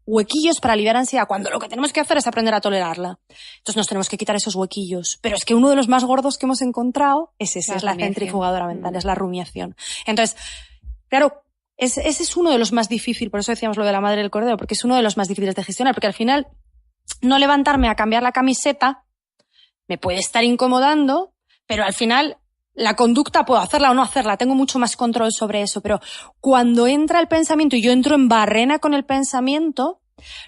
huequillos para aliviar ansiedad, cuando lo que tenemos que hacer es aprender a tolerarla. Entonces nos tenemos que quitar esos huequillos. Pero es que uno de los más gordos que hemos encontrado es la centrifugadora mental, es la rumiación. Entonces, claro, ese es uno de los más difíciles, por eso decíamos lo de la madre del cordero, porque es uno de los más difíciles de gestionar, porque al final no levantarme a cambiar la camiseta me puede estar incomodando, pero al final la conducta puedo hacerla o no hacerla, tengo mucho más control sobre eso, pero cuando entra el pensamiento y yo entro en barrena con el pensamiento,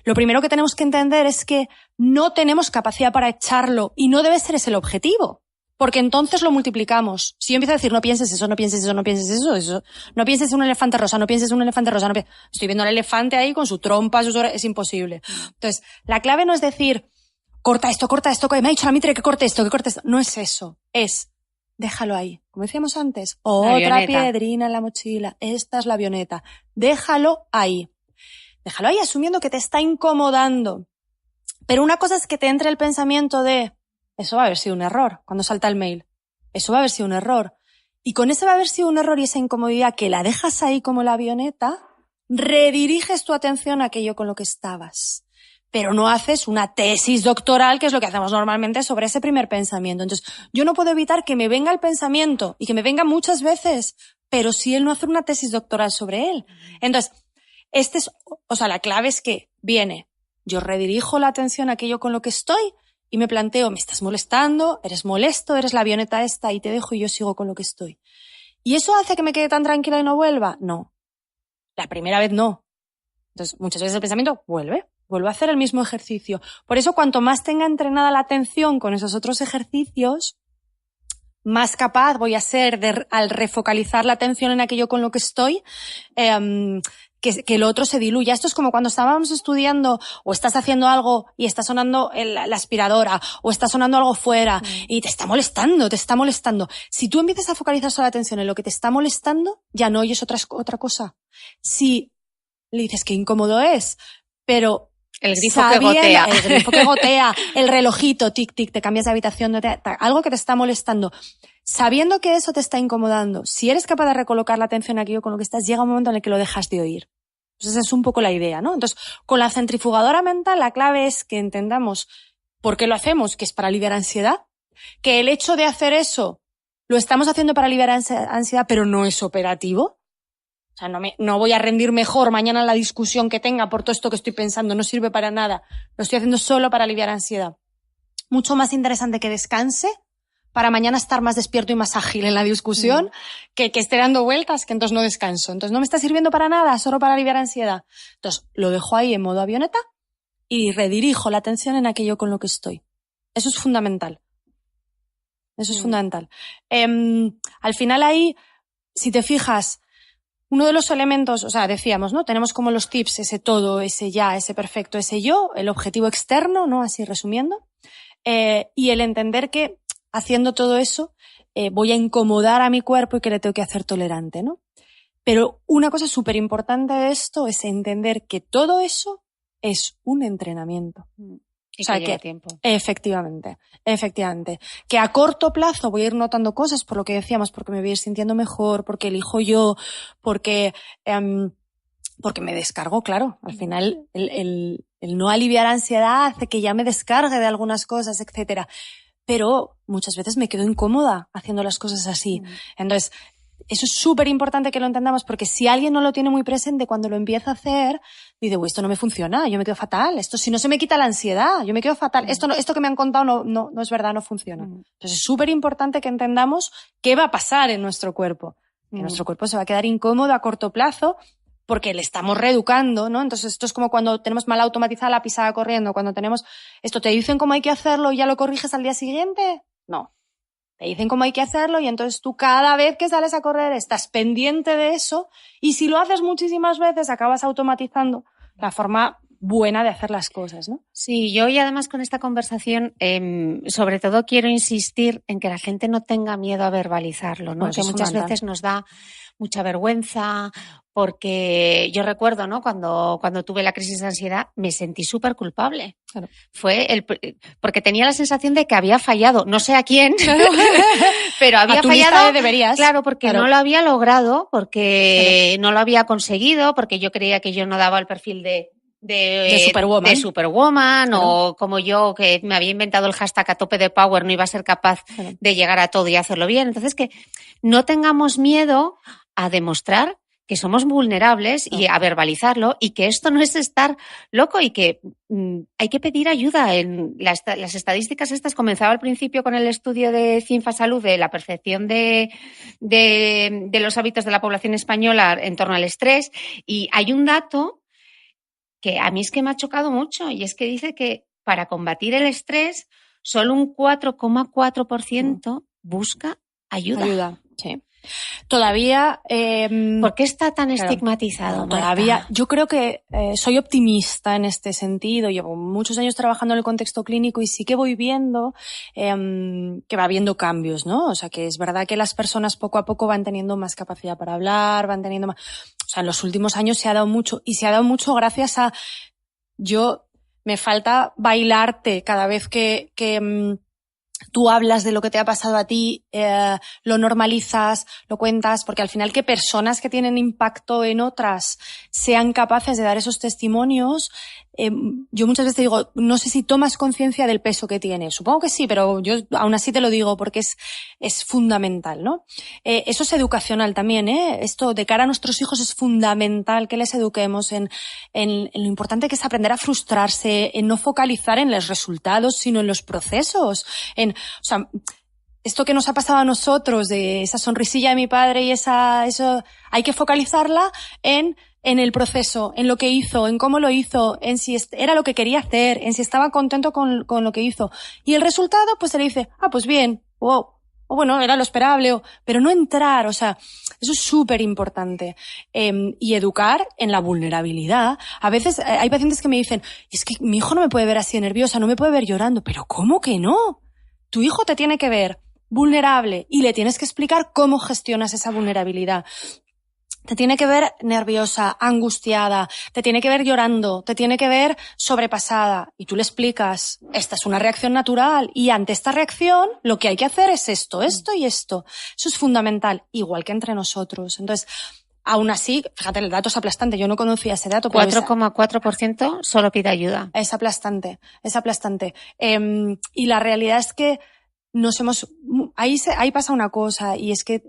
lo primero que tenemos que entender es que no tenemos capacidad para echarlo y no debe ser ese el objetivo, porque entonces lo multiplicamos. Si yo empiezo a decir no pienses eso, no pienses eso, no pienses eso, no pienses en un elefante rosa, no pienses en un elefante rosa, estoy viendo al elefante ahí con su trompa, es imposible. Entonces, la clave no es decir corta esto, me ha dicho la Mitre que corte esto, no es eso, es déjalo ahí. Como decíamos antes, otra piedrina en la mochila. Esta es la avioneta. Déjalo ahí. Déjalo ahí asumiendo que te está incomodando. Pero una cosa es que te entre el pensamiento de eso va a haber sido un error cuando salta el mail. Eso va a haber sido un error. Y con ese va a haber sido un error y esa incomodidad que la dejas ahí como la avioneta, rediriges tu atención a aquello con lo que estabas. Pero no haces una tesis doctoral, que es lo que hacemos normalmente sobre ese primer pensamiento. Entonces, yo no puedo evitar que me venga el pensamiento y que me venga muchas veces, pero si él no hace una tesis doctoral sobre él. Entonces, la clave es que viene, yo redirijo la atención a aquello con lo que estoy y me planteo, me estás molestando, eres molesto, eres la avioneta esta y te dejo y yo sigo con lo que estoy. ¿Y eso hace que me quede tan tranquila y no vuelva? No. La primera vez no. Entonces, muchas veces el pensamiento vuelve a hacer el mismo ejercicio. Por eso, cuanto más tenga entrenada la atención con esos otros ejercicios, más capaz voy a ser al refocalizar la atención en aquello con lo que estoy, que lo otro se diluya. Esto es como cuando estábamos estudiando o estás haciendo algo y está sonando la aspiradora o está sonando algo fuera y te está molestando. Si tú empiezas a focalizar solo la atención en lo que te está molestando, ya no oyes otra cosa. Si le dices qué incómodo es, pero el grifo que gotea. El grifo que gotea, el relojito, tic-tic, te cambias de habitación, algo que te está molestando. Sabiendo que eso te está incomodando, si eres capaz de recolocar la atención a aquello con lo que estás, llega un momento en el que lo dejas de oír. Entonces, esa es un poco la idea, ¿no? Entonces, con la centrifugadora mental, la clave es que entendamos por qué lo hacemos, que es para aliviar ansiedad, que el hecho de hacer eso lo estamos haciendo para aliviar ansiedad, pero no es operativo. O sea, no voy a rendir mejor mañana en la discusión que tenga por todo esto que estoy pensando, no sirve para nada. Lo estoy haciendo solo para aliviar ansiedad. Mucho más interesante que descanse, para mañana estar más despierto y más ágil en la discusión, que esté dando vueltas, que entonces no descanso. Entonces no me está sirviendo para nada, solo para aliviar ansiedad. Entonces lo dejo ahí en modo avioneta y redirijo la atención en aquello con lo que estoy. Eso es fundamental. Eso es fundamental. Al final ahí, si te fijas, uno de los elementos, o sea, decíamos, ¿no? Tenemos como los tips, ese todo, ese ya, ese perfecto, ese yo, el objetivo externo, ¿no? Así resumiendo. Y el entender que haciendo todo eso, voy a incomodar a mi cuerpo y que le tengo que hacer tolerante, ¿no? Pero una cosa súper importante de esto es entender que todo eso es un entrenamiento. Y o sea, que lleva tiempo. Efectivamente. Que a corto plazo voy a ir notando cosas, por lo que decíamos, porque me voy a ir sintiendo mejor, porque elijo yo, porque me descargo, claro. Al final, el no aliviar ansiedad hace que ya me descargue de algunas cosas, etcétera. Pero muchas veces me quedo incómoda haciendo las cosas así. Entonces, eso es súper importante que lo entendamos, porque si alguien no lo tiene muy presente, cuando lo empieza a hacer, dice, uy, esto no me funciona, yo me quedo fatal, esto si no se me quita la ansiedad, yo me quedo fatal, esto que me han contado no es verdad, no funciona. Entonces, es súper importante que entendamos qué va a pasar en nuestro cuerpo. Que nuestro cuerpo se va a quedar incómodo a corto plazo, porque le estamos reeducando, ¿no? Entonces esto es como cuando tenemos mal automatizada la pisada corriendo, cuando tenemos esto, te dicen cómo hay que hacerlo y ya lo corriges al día siguiente. No. Te dicen cómo hay que hacerlo y entonces tú cada vez que sales a correr estás pendiente de eso y si lo haces muchísimas veces acabas automatizando la forma buena de hacer las cosas, ¿no? Sí, yo y además con esta conversación sobre todo quiero insistir en que la gente no tenga miedo a verbalizarlo, ¿no? Pues que muchas veces nos da mucha vergüenza, porque yo recuerdo, ¿no? Cuando tuve la crisis de ansiedad me sentí súper culpable. Claro. Porque tenía la sensación de que había fallado, no sé a quién, claro. Pero había a tu fallado. Lista de deberías. Claro, porque no lo había logrado, porque no lo había conseguido, porque yo creía que yo no daba el perfil de Superwoman claro. O como yo que me había inventado el hashtag a tope de power, no iba a ser capaz claro. de llegar a todo y hacerlo bien. Entonces que no tengamos miedo a demostrar que somos vulnerables y a verbalizarlo y que esto no es estar loco y que hay que pedir ayuda. En las estadísticas estas comenzaba al principio con el estudio de Cinfa Salud de la percepción de los hábitos de la población española en torno al estrés y hay un dato que a mí es que me ha chocado mucho y es que dice que para combatir el estrés solo un 4,4% busca ayuda. Ayuda, sí. Todavía... ¿Por qué está tan estigmatizado? Todavía, yo creo que soy optimista en este sentido. Llevo muchos años trabajando en el contexto clínico y sí que voy viendo que va habiendo cambios, ¿no? O sea, que es verdad que las personas poco a poco van teniendo más capacidad para hablar, van teniendo más... O sea, en los últimos años se ha dado mucho y se ha dado mucho gracias a... Me falta bailarte cada vez que tú hablas de lo que te ha pasado a ti, lo normalizas, lo cuentas, porque al final que personas que tienen impacto en otras sean capaces de dar esos testimonios, yo muchas veces te digo, no sé si tomas conciencia del peso que tiene. Supongo que sí, pero yo aún así te lo digo porque es fundamental, ¿no? Eso es educacional también, Esto de cara a nuestros hijos es fundamental que les eduquemos en lo importante que es aprender a frustrarse, en no focalizar en los resultados, sino en los procesos, o sea, esto que nos ha pasado a nosotros, de esa sonrisilla de mi padre y eso, hay que focalizarla en el proceso, en lo que hizo, en cómo lo hizo, en si era lo que quería hacer, en si estaba contento con lo que hizo. Y el resultado, pues se le dice, pues bien, wow, o bueno, era lo esperable, pero no entrar, o sea, eso es súper importante. Y educar en la vulnerabilidad. A veces hay pacientes que me dicen, es que mi hijo no me puede ver así nerviosa, no me puede ver llorando, pero ¿cómo que no? Tu hijo te tiene que ver vulnerable y le tienes que explicar cómo gestionas esa vulnerabilidad. Te tiene que ver nerviosa, angustiada, te tiene que ver llorando, te tiene que ver sobrepasada. Y tú le explicas, esta es una reacción natural y ante esta reacción lo que hay que hacer es esto, esto y esto. Eso es fundamental, igual que entre nosotros. Entonces, aún así, fíjate, el dato es aplastante. Yo no conocía ese dato. 4,4% solo pide ayuda. Es aplastante, es aplastante. Y la realidad es que ahí pasa una cosa y es que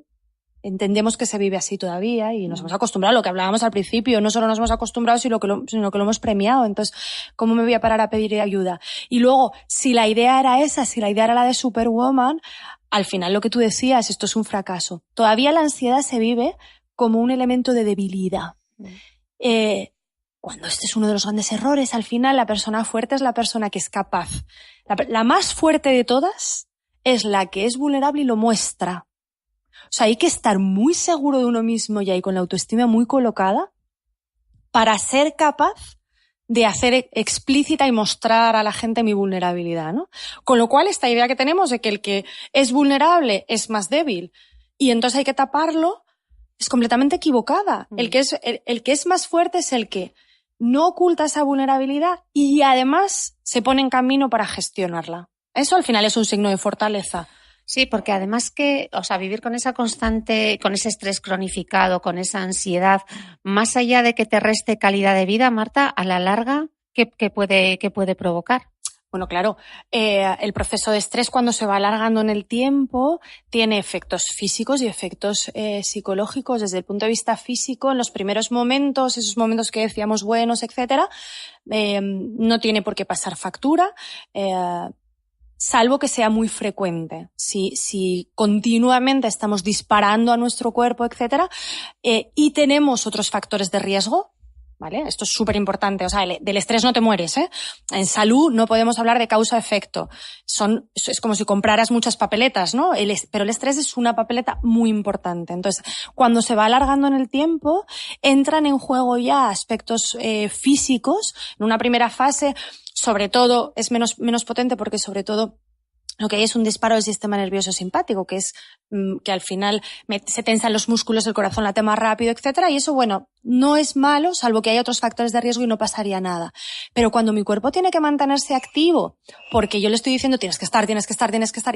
entendemos que se vive así todavía y nos hemos acostumbrado a lo que hablábamos al principio. No solo nos hemos acostumbrado, sino que lo hemos premiado. Entonces, ¿cómo me voy a parar a pedir ayuda? Y luego, si la idea era esa, si la idea era la de Superwoman, al final lo que tú decías, esto es un fracaso. Todavía la ansiedad se vive como un elemento de debilidad. Cuando este es uno de los grandes errores, al final la persona fuerte es la persona que es capaz. La más fuerte de todas es la que es vulnerable y lo muestra. O sea, hay que estar muy seguro de uno mismo y ahí con la autoestima muy colocada para ser capaz de hacer explícita y mostrar a la gente mi vulnerabilidad, ¿no? Con lo cual, esta idea que tenemos de que el que es vulnerable es más débil y entonces hay que taparlo es completamente equivocada. El que es más fuerte es el que no oculta esa vulnerabilidad y además se pone en camino para gestionarla. Eso al final es un signo de fortaleza. Sí, porque además vivir con esa constante, con ese estrés cronificado, con esa ansiedad, más allá de que te reste calidad de vida, Marta, a la larga, ¿qué puede provocar? Bueno, claro, el proceso de estrés cuando se va alargando en el tiempo tiene efectos físicos y efectos psicológicos. Desde el punto de vista físico, en los primeros momentos, esos momentos que decíamos buenos, etcétera, no tiene por qué pasar factura. Salvo que sea muy frecuente. Si continuamente estamos disparando a nuestro cuerpo, etcétera, y tenemos otros factores de riesgo, ¿vale? Esto es súper importante. O sea, del estrés no te mueres, ¿eh? En salud no podemos hablar de causa-efecto. Es como si compraras muchas papeletas, ¿no? Pero el estrés es una papeleta muy importante. Entonces, cuando se va alargando en el tiempo, entran en juego ya aspectos físicos. En una primera fase, sobre todo, es menos potente porque sobre todo lo que hay es un disparo del sistema nervioso simpático, que es que al final se tensan los músculos, el corazón late más rápido, etcétera, y eso, bueno, no es malo, salvo que haya otros factores de riesgo y no pasaría nada. Pero cuando mi cuerpo tiene que mantenerse activo, porque yo le estoy diciendo tienes que estar,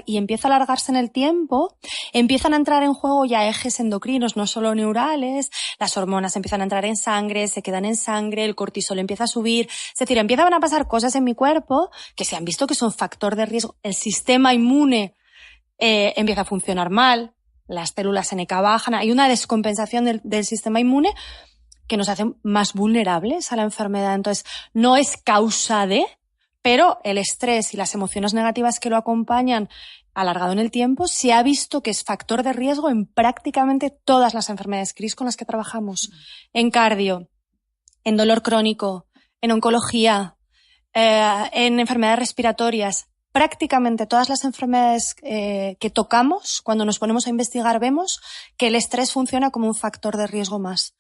y empieza a alargarse en el tiempo, empiezan a entrar en juego ya ejes endocrinos, no solo neurales, las hormonas empiezan a entrar en sangre, se quedan en sangre, el cortisol empieza a subir, es decir, empiezan a pasar cosas en mi cuerpo que se han visto que son factor de riesgo. El sistema inmune empieza a funcionar mal, las células NK bajan, hay una descompensación del sistema inmune que nos hace más vulnerables a la enfermedad. Entonces, no es causa de, pero el estrés y las emociones negativas que lo acompañan alargado en el tiempo, se ha visto que es factor de riesgo en prácticamente todas las enfermedades CRIS con las que trabajamos. En cardio, en dolor crónico, en oncología, en enfermedades respiratorias. Prácticamente todas las enfermedades que tocamos, cuando nos ponemos a investigar, vemos que el estrés funciona como un factor de riesgo más.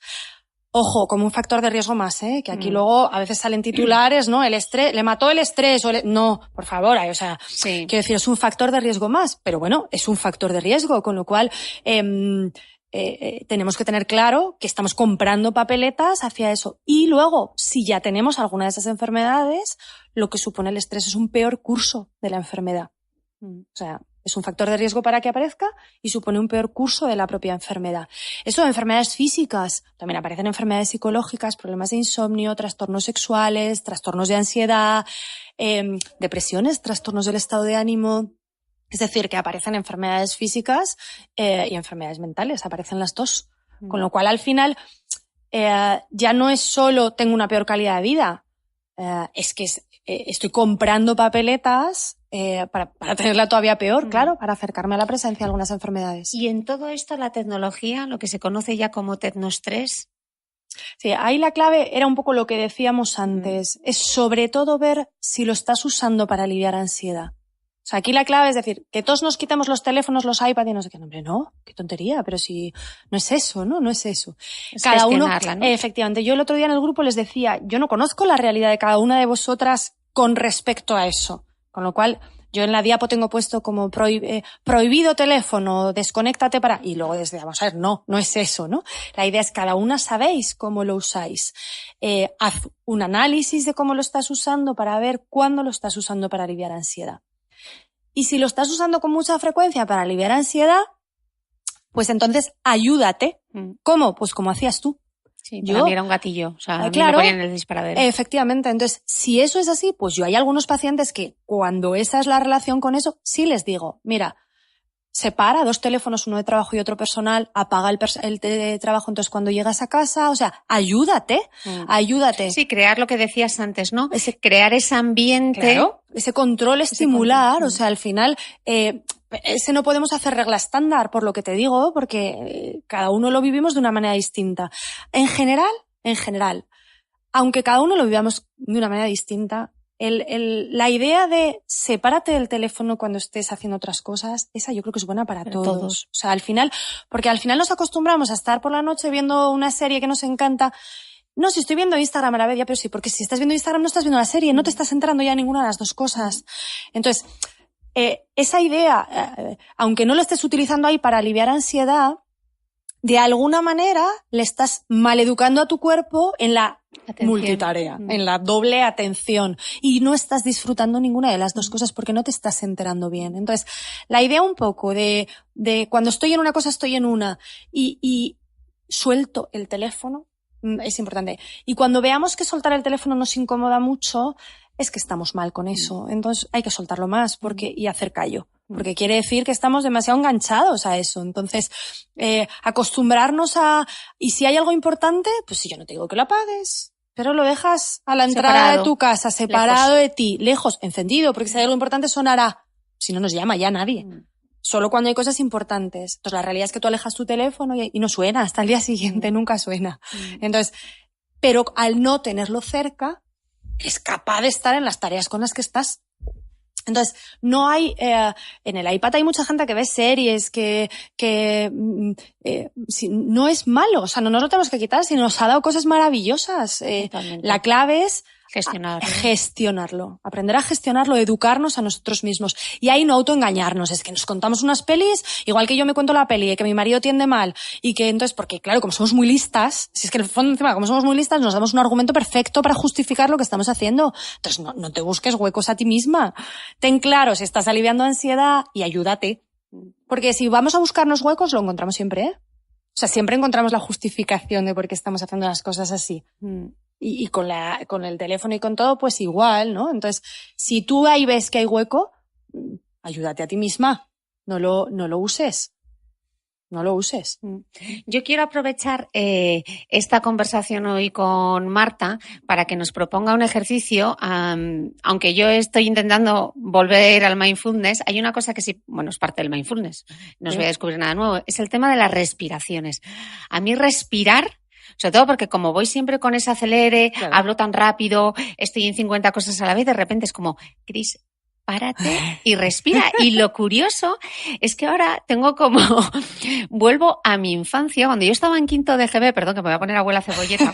Ojo, como un factor de riesgo más, que aquí luego a veces salen titulares, ¿no? El estrés, le mató el estrés. No, por favor, quiero decir, es un factor de riesgo más, pero bueno, es un factor de riesgo, con lo cual tenemos que tener claro que estamos comprando papeletas hacia eso. Y luego, si ya tenemos alguna de esas enfermedades, lo que supone el estrés es un peor curso de la enfermedad. O sea, es un factor de riesgo para que aparezca y supone un peor curso de la propia enfermedad. Eso de enfermedades físicas, también aparecen enfermedades psicológicas, problemas de insomnio, trastornos sexuales, trastornos de ansiedad, depresiones, trastornos del estado de ánimo. Es decir, que aparecen enfermedades físicas y enfermedades mentales, aparecen las dos. Con lo cual, al final, ya no es solo tengo una peor calidad de vida, es que estoy comprando papeletas para tenerla todavía peor, claro, para acercarme a la presencia de algunas enfermedades. Y en todo esto, la tecnología, lo que se conoce ya como tecnoestrés. Sí, ahí la clave era un poco lo que decíamos antes, es sobre todo ver si lo estás usando para aliviar ansiedad. sea, aquí la clave es decir, que todos nos quitemos los teléfonos, los iPads y no sé qué. Hombre, no, qué tontería, pero si no es eso, ¿no? No es eso. Es cada uno, ¿no? Efectivamente. Yo el otro día en el grupo les decía, yo no conozco la realidad de cada una de vosotras con respecto a eso. Con lo cual, yo en la diapo tengo puesto como prohibido teléfono, desconéctate para... Y luego desde, vamos a ver, no es eso, ¿no? La idea es cada una sabéis cómo lo usáis. Haz un análisis de cómo lo estás usando para ver cuándo lo estás usando para aliviar ansiedad. Y si lo estás usando con mucha frecuencia para aliviar ansiedad, pues entonces ayúdate. ¿Cómo? Pues como hacías tú. Sí, para mí era un gatillo, o sea, a mí claro, me ponían el disparadero. Efectivamente, entonces, si eso es así, pues yo hay algunos pacientes que cuando esa es la relación con eso, sí les digo, mira, separa 2 teléfonos, uno de trabajo y otro personal, apaga el de trabajo, entonces cuando llegas a casa, o sea, ayúdate. Sí, crear lo que decías antes, ¿no? Crear ese ambiente. Claro, ese control estimular, o sea, al final... ese no podemos hacer regla estándar, por lo que te digo, porque cada uno lo vivimos de una manera distinta. En general, aunque cada uno lo vivamos de una manera distinta, la idea de sepárate del teléfono cuando estés haciendo otras cosas, esa yo creo que es buena para todos. O sea, al final, porque al final nos acostumbramos a estar por la noche viendo una serie que nos encanta. No, si estoy viendo Instagram a la vez, ya, pero sí, porque si estás viendo Instagram no estás viendo la serie, no te estás enterando ya en ninguna de las dos cosas. Entonces, esa idea, aunque no lo estés utilizando ahí para aliviar ansiedad, de alguna manera le estás maleducando a tu cuerpo en la multitarea, en la doble atención, y no estás disfrutando ninguna de las dos cosas porque no te estás enterando bien. Entonces, la idea un poco de cuando estoy en una cosa, estoy en una, y suelto el teléfono, es importante. Y cuando veamos que soltar el teléfono nos incomoda mucho, es que estamos mal con eso. Entonces hay que soltarlo más y hacer callo. Porque quiere decir que estamos demasiado enganchados a eso. Entonces, acostumbrarnos y si hay algo importante, pues si yo no te digo que lo apagues, pero lo dejas a la entrada de tu casa, separado de ti, lejos, encendido, porque si hay algo importante sonará. Si no nos llama ya nadie. Solo cuando hay cosas importantes. Entonces la realidad es que tú alejas tu teléfono y no suena, hasta el día siguiente nunca suena. Entonces, pero al no tenerlo cerca, es capaz de estar en las tareas con las que estás. Entonces, no hay, en el iPad hay mucha gente que ve series, no es malo, o sea, no nos lo tenemos que quitar, sino nos ha dado cosas maravillosas. La clave es gestionarlo, aprender a gestionarlo, educarnos a nosotros mismos. Y ahí no autoengañarnos, es que nos contamos unas pelis, igual que yo me cuento la peli de que mi marido tiende mal, y que entonces, porque claro, como somos muy listas, si es que en el fondo encima, como somos muy listas, nos damos un argumento perfecto para justificar lo que estamos haciendo. Entonces no te busques huecos a ti misma. Ten claro si estás aliviando ansiedad y ayúdate. Porque si vamos a buscarnos huecos, lo encontramos siempre, ¿eh? O sea, siempre encontramos la justificación de por qué estamos haciendo las cosas así. Y con el teléfono y con todo, pues igual, ¿no? Entonces, si tú ahí ves que hay hueco, ayúdate a ti misma. No lo uses. No lo uses. Yo quiero aprovechar esta conversación hoy con Marta para que nos proponga un ejercicio. Aunque yo estoy intentando volver al mindfulness, hay una cosa que sí, bueno, es parte del mindfulness. No os voy a descubrir nada nuevo. Es el tema de las respiraciones. A mí respirar, sobre todo porque como voy siempre con ese acelere, claro, hablo tan rápido, estoy en 50 cosas a la vez, de repente es como, Cris, párate y respira. Y lo curioso es que ahora tengo como... Vuelvo a mi infancia. Cuando yo estaba en quinto de GB, perdón, que me voy a poner abuela cebolleta,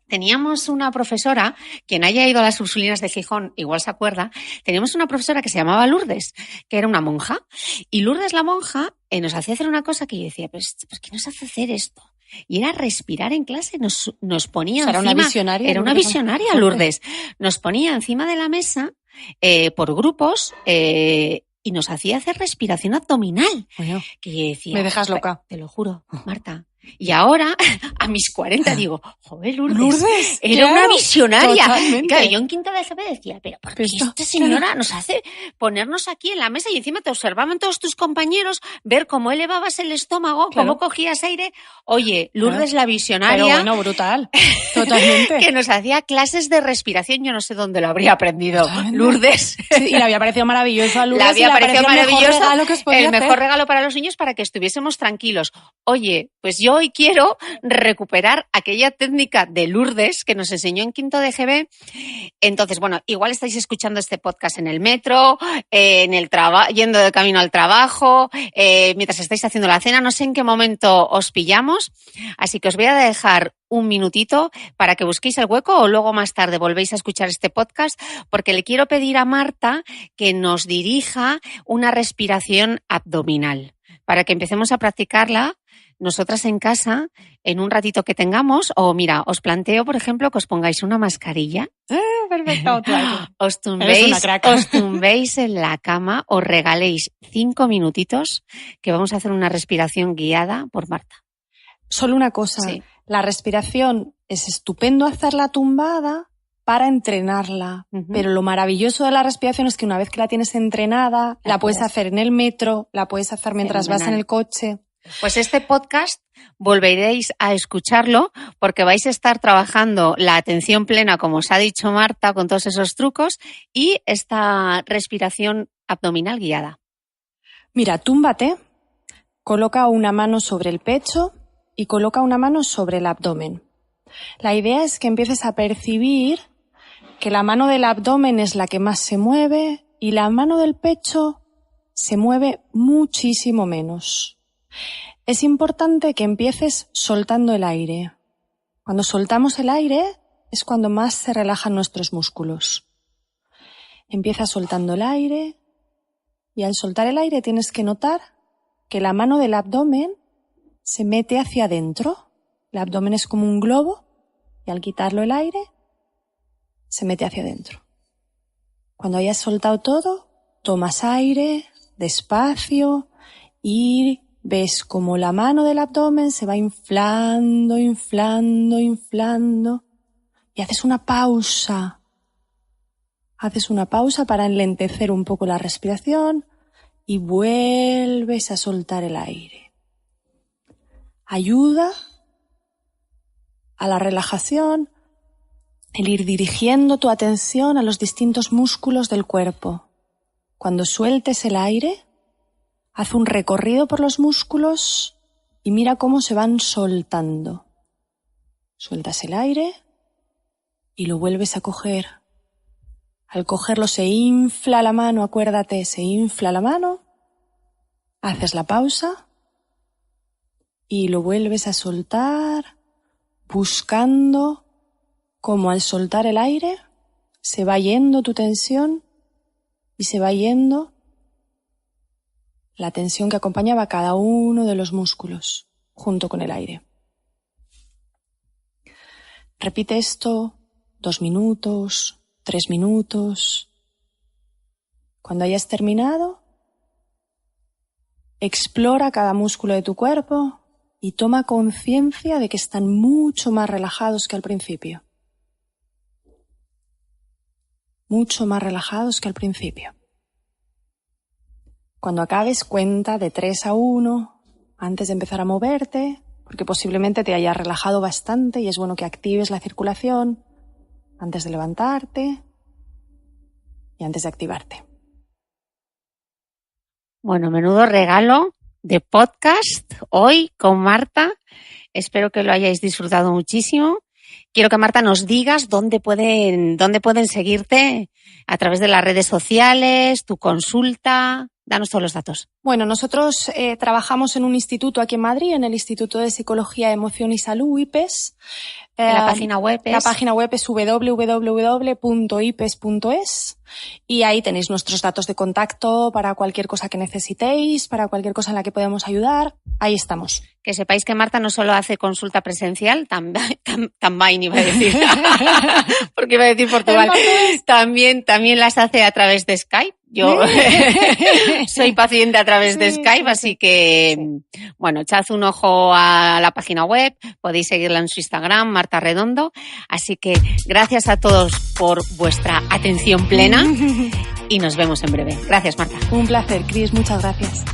teníamos una profesora, quien haya ido a las Ursulinas de Gijón igual se acuerda, teníamos una profesora que se llamaba Lourdes, que era una monja. Y Lourdes la monja nos hacía hacer una cosa que yo decía, pues ¿por qué nos hace hacer esto? Y era respirar en clase, nos ponía encima... Era una visionaria, Lourdes. Nos ponía encima de la mesa por grupos y nos hacía hacer respiración abdominal. Bueno, que yo decía, me dejas loca. Te lo juro, Marta. Y ahora, a mis 40, digo, joder, Lourdes era una visionaria. Claro, yo en quinta de GB decía, pero ¿por qué esta señora nos hace ponernos aquí en la mesa y encima te observaban todos tus compañeros, ver cómo elevabas el estómago, cómo cogías aire? Oye, Lourdes la visionaria. Pero bueno, brutal. Totalmente. Que nos hacía clases de respiración, yo no sé dónde lo habría aprendido. Totalmente. Lourdes. Sí, y le había parecido maravilloso a Lourdes. Le había parecido maravilloso. El mejor regalo para los niños para que estuviésemos tranquilos. Oye, pues yo hoy quiero recuperar aquella técnica de Lourdes que nos enseñó en quinto de GB. Entonces, bueno, igual estáis escuchando este podcast en el metro, en el yendo de camino al trabajo, mientras estáis haciendo la cena, no sé en qué momento os pillamos, así que os voy a dejar un minutito para que busquéis el hueco o luego más tarde volvéis a escuchar este podcast, porque le quiero pedir a Marta que nos dirija una respiración abdominal para que empecemos a practicarla nosotras en casa en un ratito que tengamos. O mira, os planteo, por ejemplo, que os pongáis una mascarilla. Perfecto, claro. Os tumbéis en la cama, os regaléis 5 minutitos que vamos a hacer una respiración guiada por Marta. Solo una cosa, sí. La respiración es estupendo hacerla tumbada para entrenarla, pero lo maravilloso de la respiración es que una vez que la tienes entrenada, la puedes hacer en el metro, la puedes hacer mientras vas en el coche. Pues este podcast volveréis a escucharlo porque vais a estar trabajando la atención plena, como os ha dicho Marta, con todos esos trucos y esta respiración abdominal guiada. Mira, túmbate, coloca una mano sobre el pecho y coloca una mano sobre el abdomen. La idea es que empieces a percibir que la mano del abdomen es la que más se mueve y la mano del pecho se mueve muchísimo menos. Es importante que empieces soltando el aire. Cuando soltamos el aire es cuando más se relajan nuestros músculos. Empieza soltando el aire y al soltar el aire tienes que notar que la mano del abdomen se mete hacia adentro. El abdomen es como un globo y al quitarlo el aire se mete hacia adentro. Cuando hayas soltado todo, tomas aire despacio y ves como la mano del abdomen se va inflando, inflando, inflando y haces una pausa. Haces una pausa para enlentecer un poco la respiración y vuelves a soltar el aire. Ayuda a la relajación el ir dirigiendo tu atención a los distintos músculos del cuerpo. Cuando sueltes el aire, haz un recorrido por los músculos y mira cómo se van soltando. Sueltas el aire y lo vuelves a coger. Al cogerlo se infla la mano, acuérdate, se infla la mano. Haces la pausa y lo vuelves a soltar, buscando cómo al soltar el aire se va yendo tu tensión y se va yendo la tensión que acompañaba a cada uno de los músculos junto con el aire. Repite esto 2 minutos, 3 minutos. Cuando hayas terminado, explora cada músculo de tu cuerpo y toma conciencia de que están mucho más relajados que al principio. Mucho más relajados que al principio. Cuando acabes, cuenta de 3 a 1 antes de empezar a moverte, porque posiblemente te hayas relajado bastante y es bueno que actives la circulación antes de levantarte y antes de activarte. Bueno, menudo regalo de podcast hoy con Marta. Espero que lo hayáis disfrutado muchísimo. Quiero que, Marta, nos digas dónde pueden seguirte a través de las redes sociales, tu consulta. Danos todos los datos. Bueno, nosotros trabajamos en un instituto aquí en Madrid, en el Instituto de Psicología, Emoción y Salud, IPES. La página web es... La página web es www.ipes.es y ahí tenéis nuestros datos de contacto para cualquier cosa que necesitéis, para cualquier cosa en la que podamos ayudar. Ahí estamos. Que sepáis que Marta no solo hace consulta presencial, también iba a decir, porque iba a decir Portugal, también las hace a través de Skype. Yo soy paciente a través de Skype, así que, bueno, echad un ojo a la página web, podéis seguirla en su Instagram, Marta Redondo. Así que gracias a todos por vuestra atención plena y nos vemos en breve. Gracias, Marta. Un placer, Cris, muchas gracias.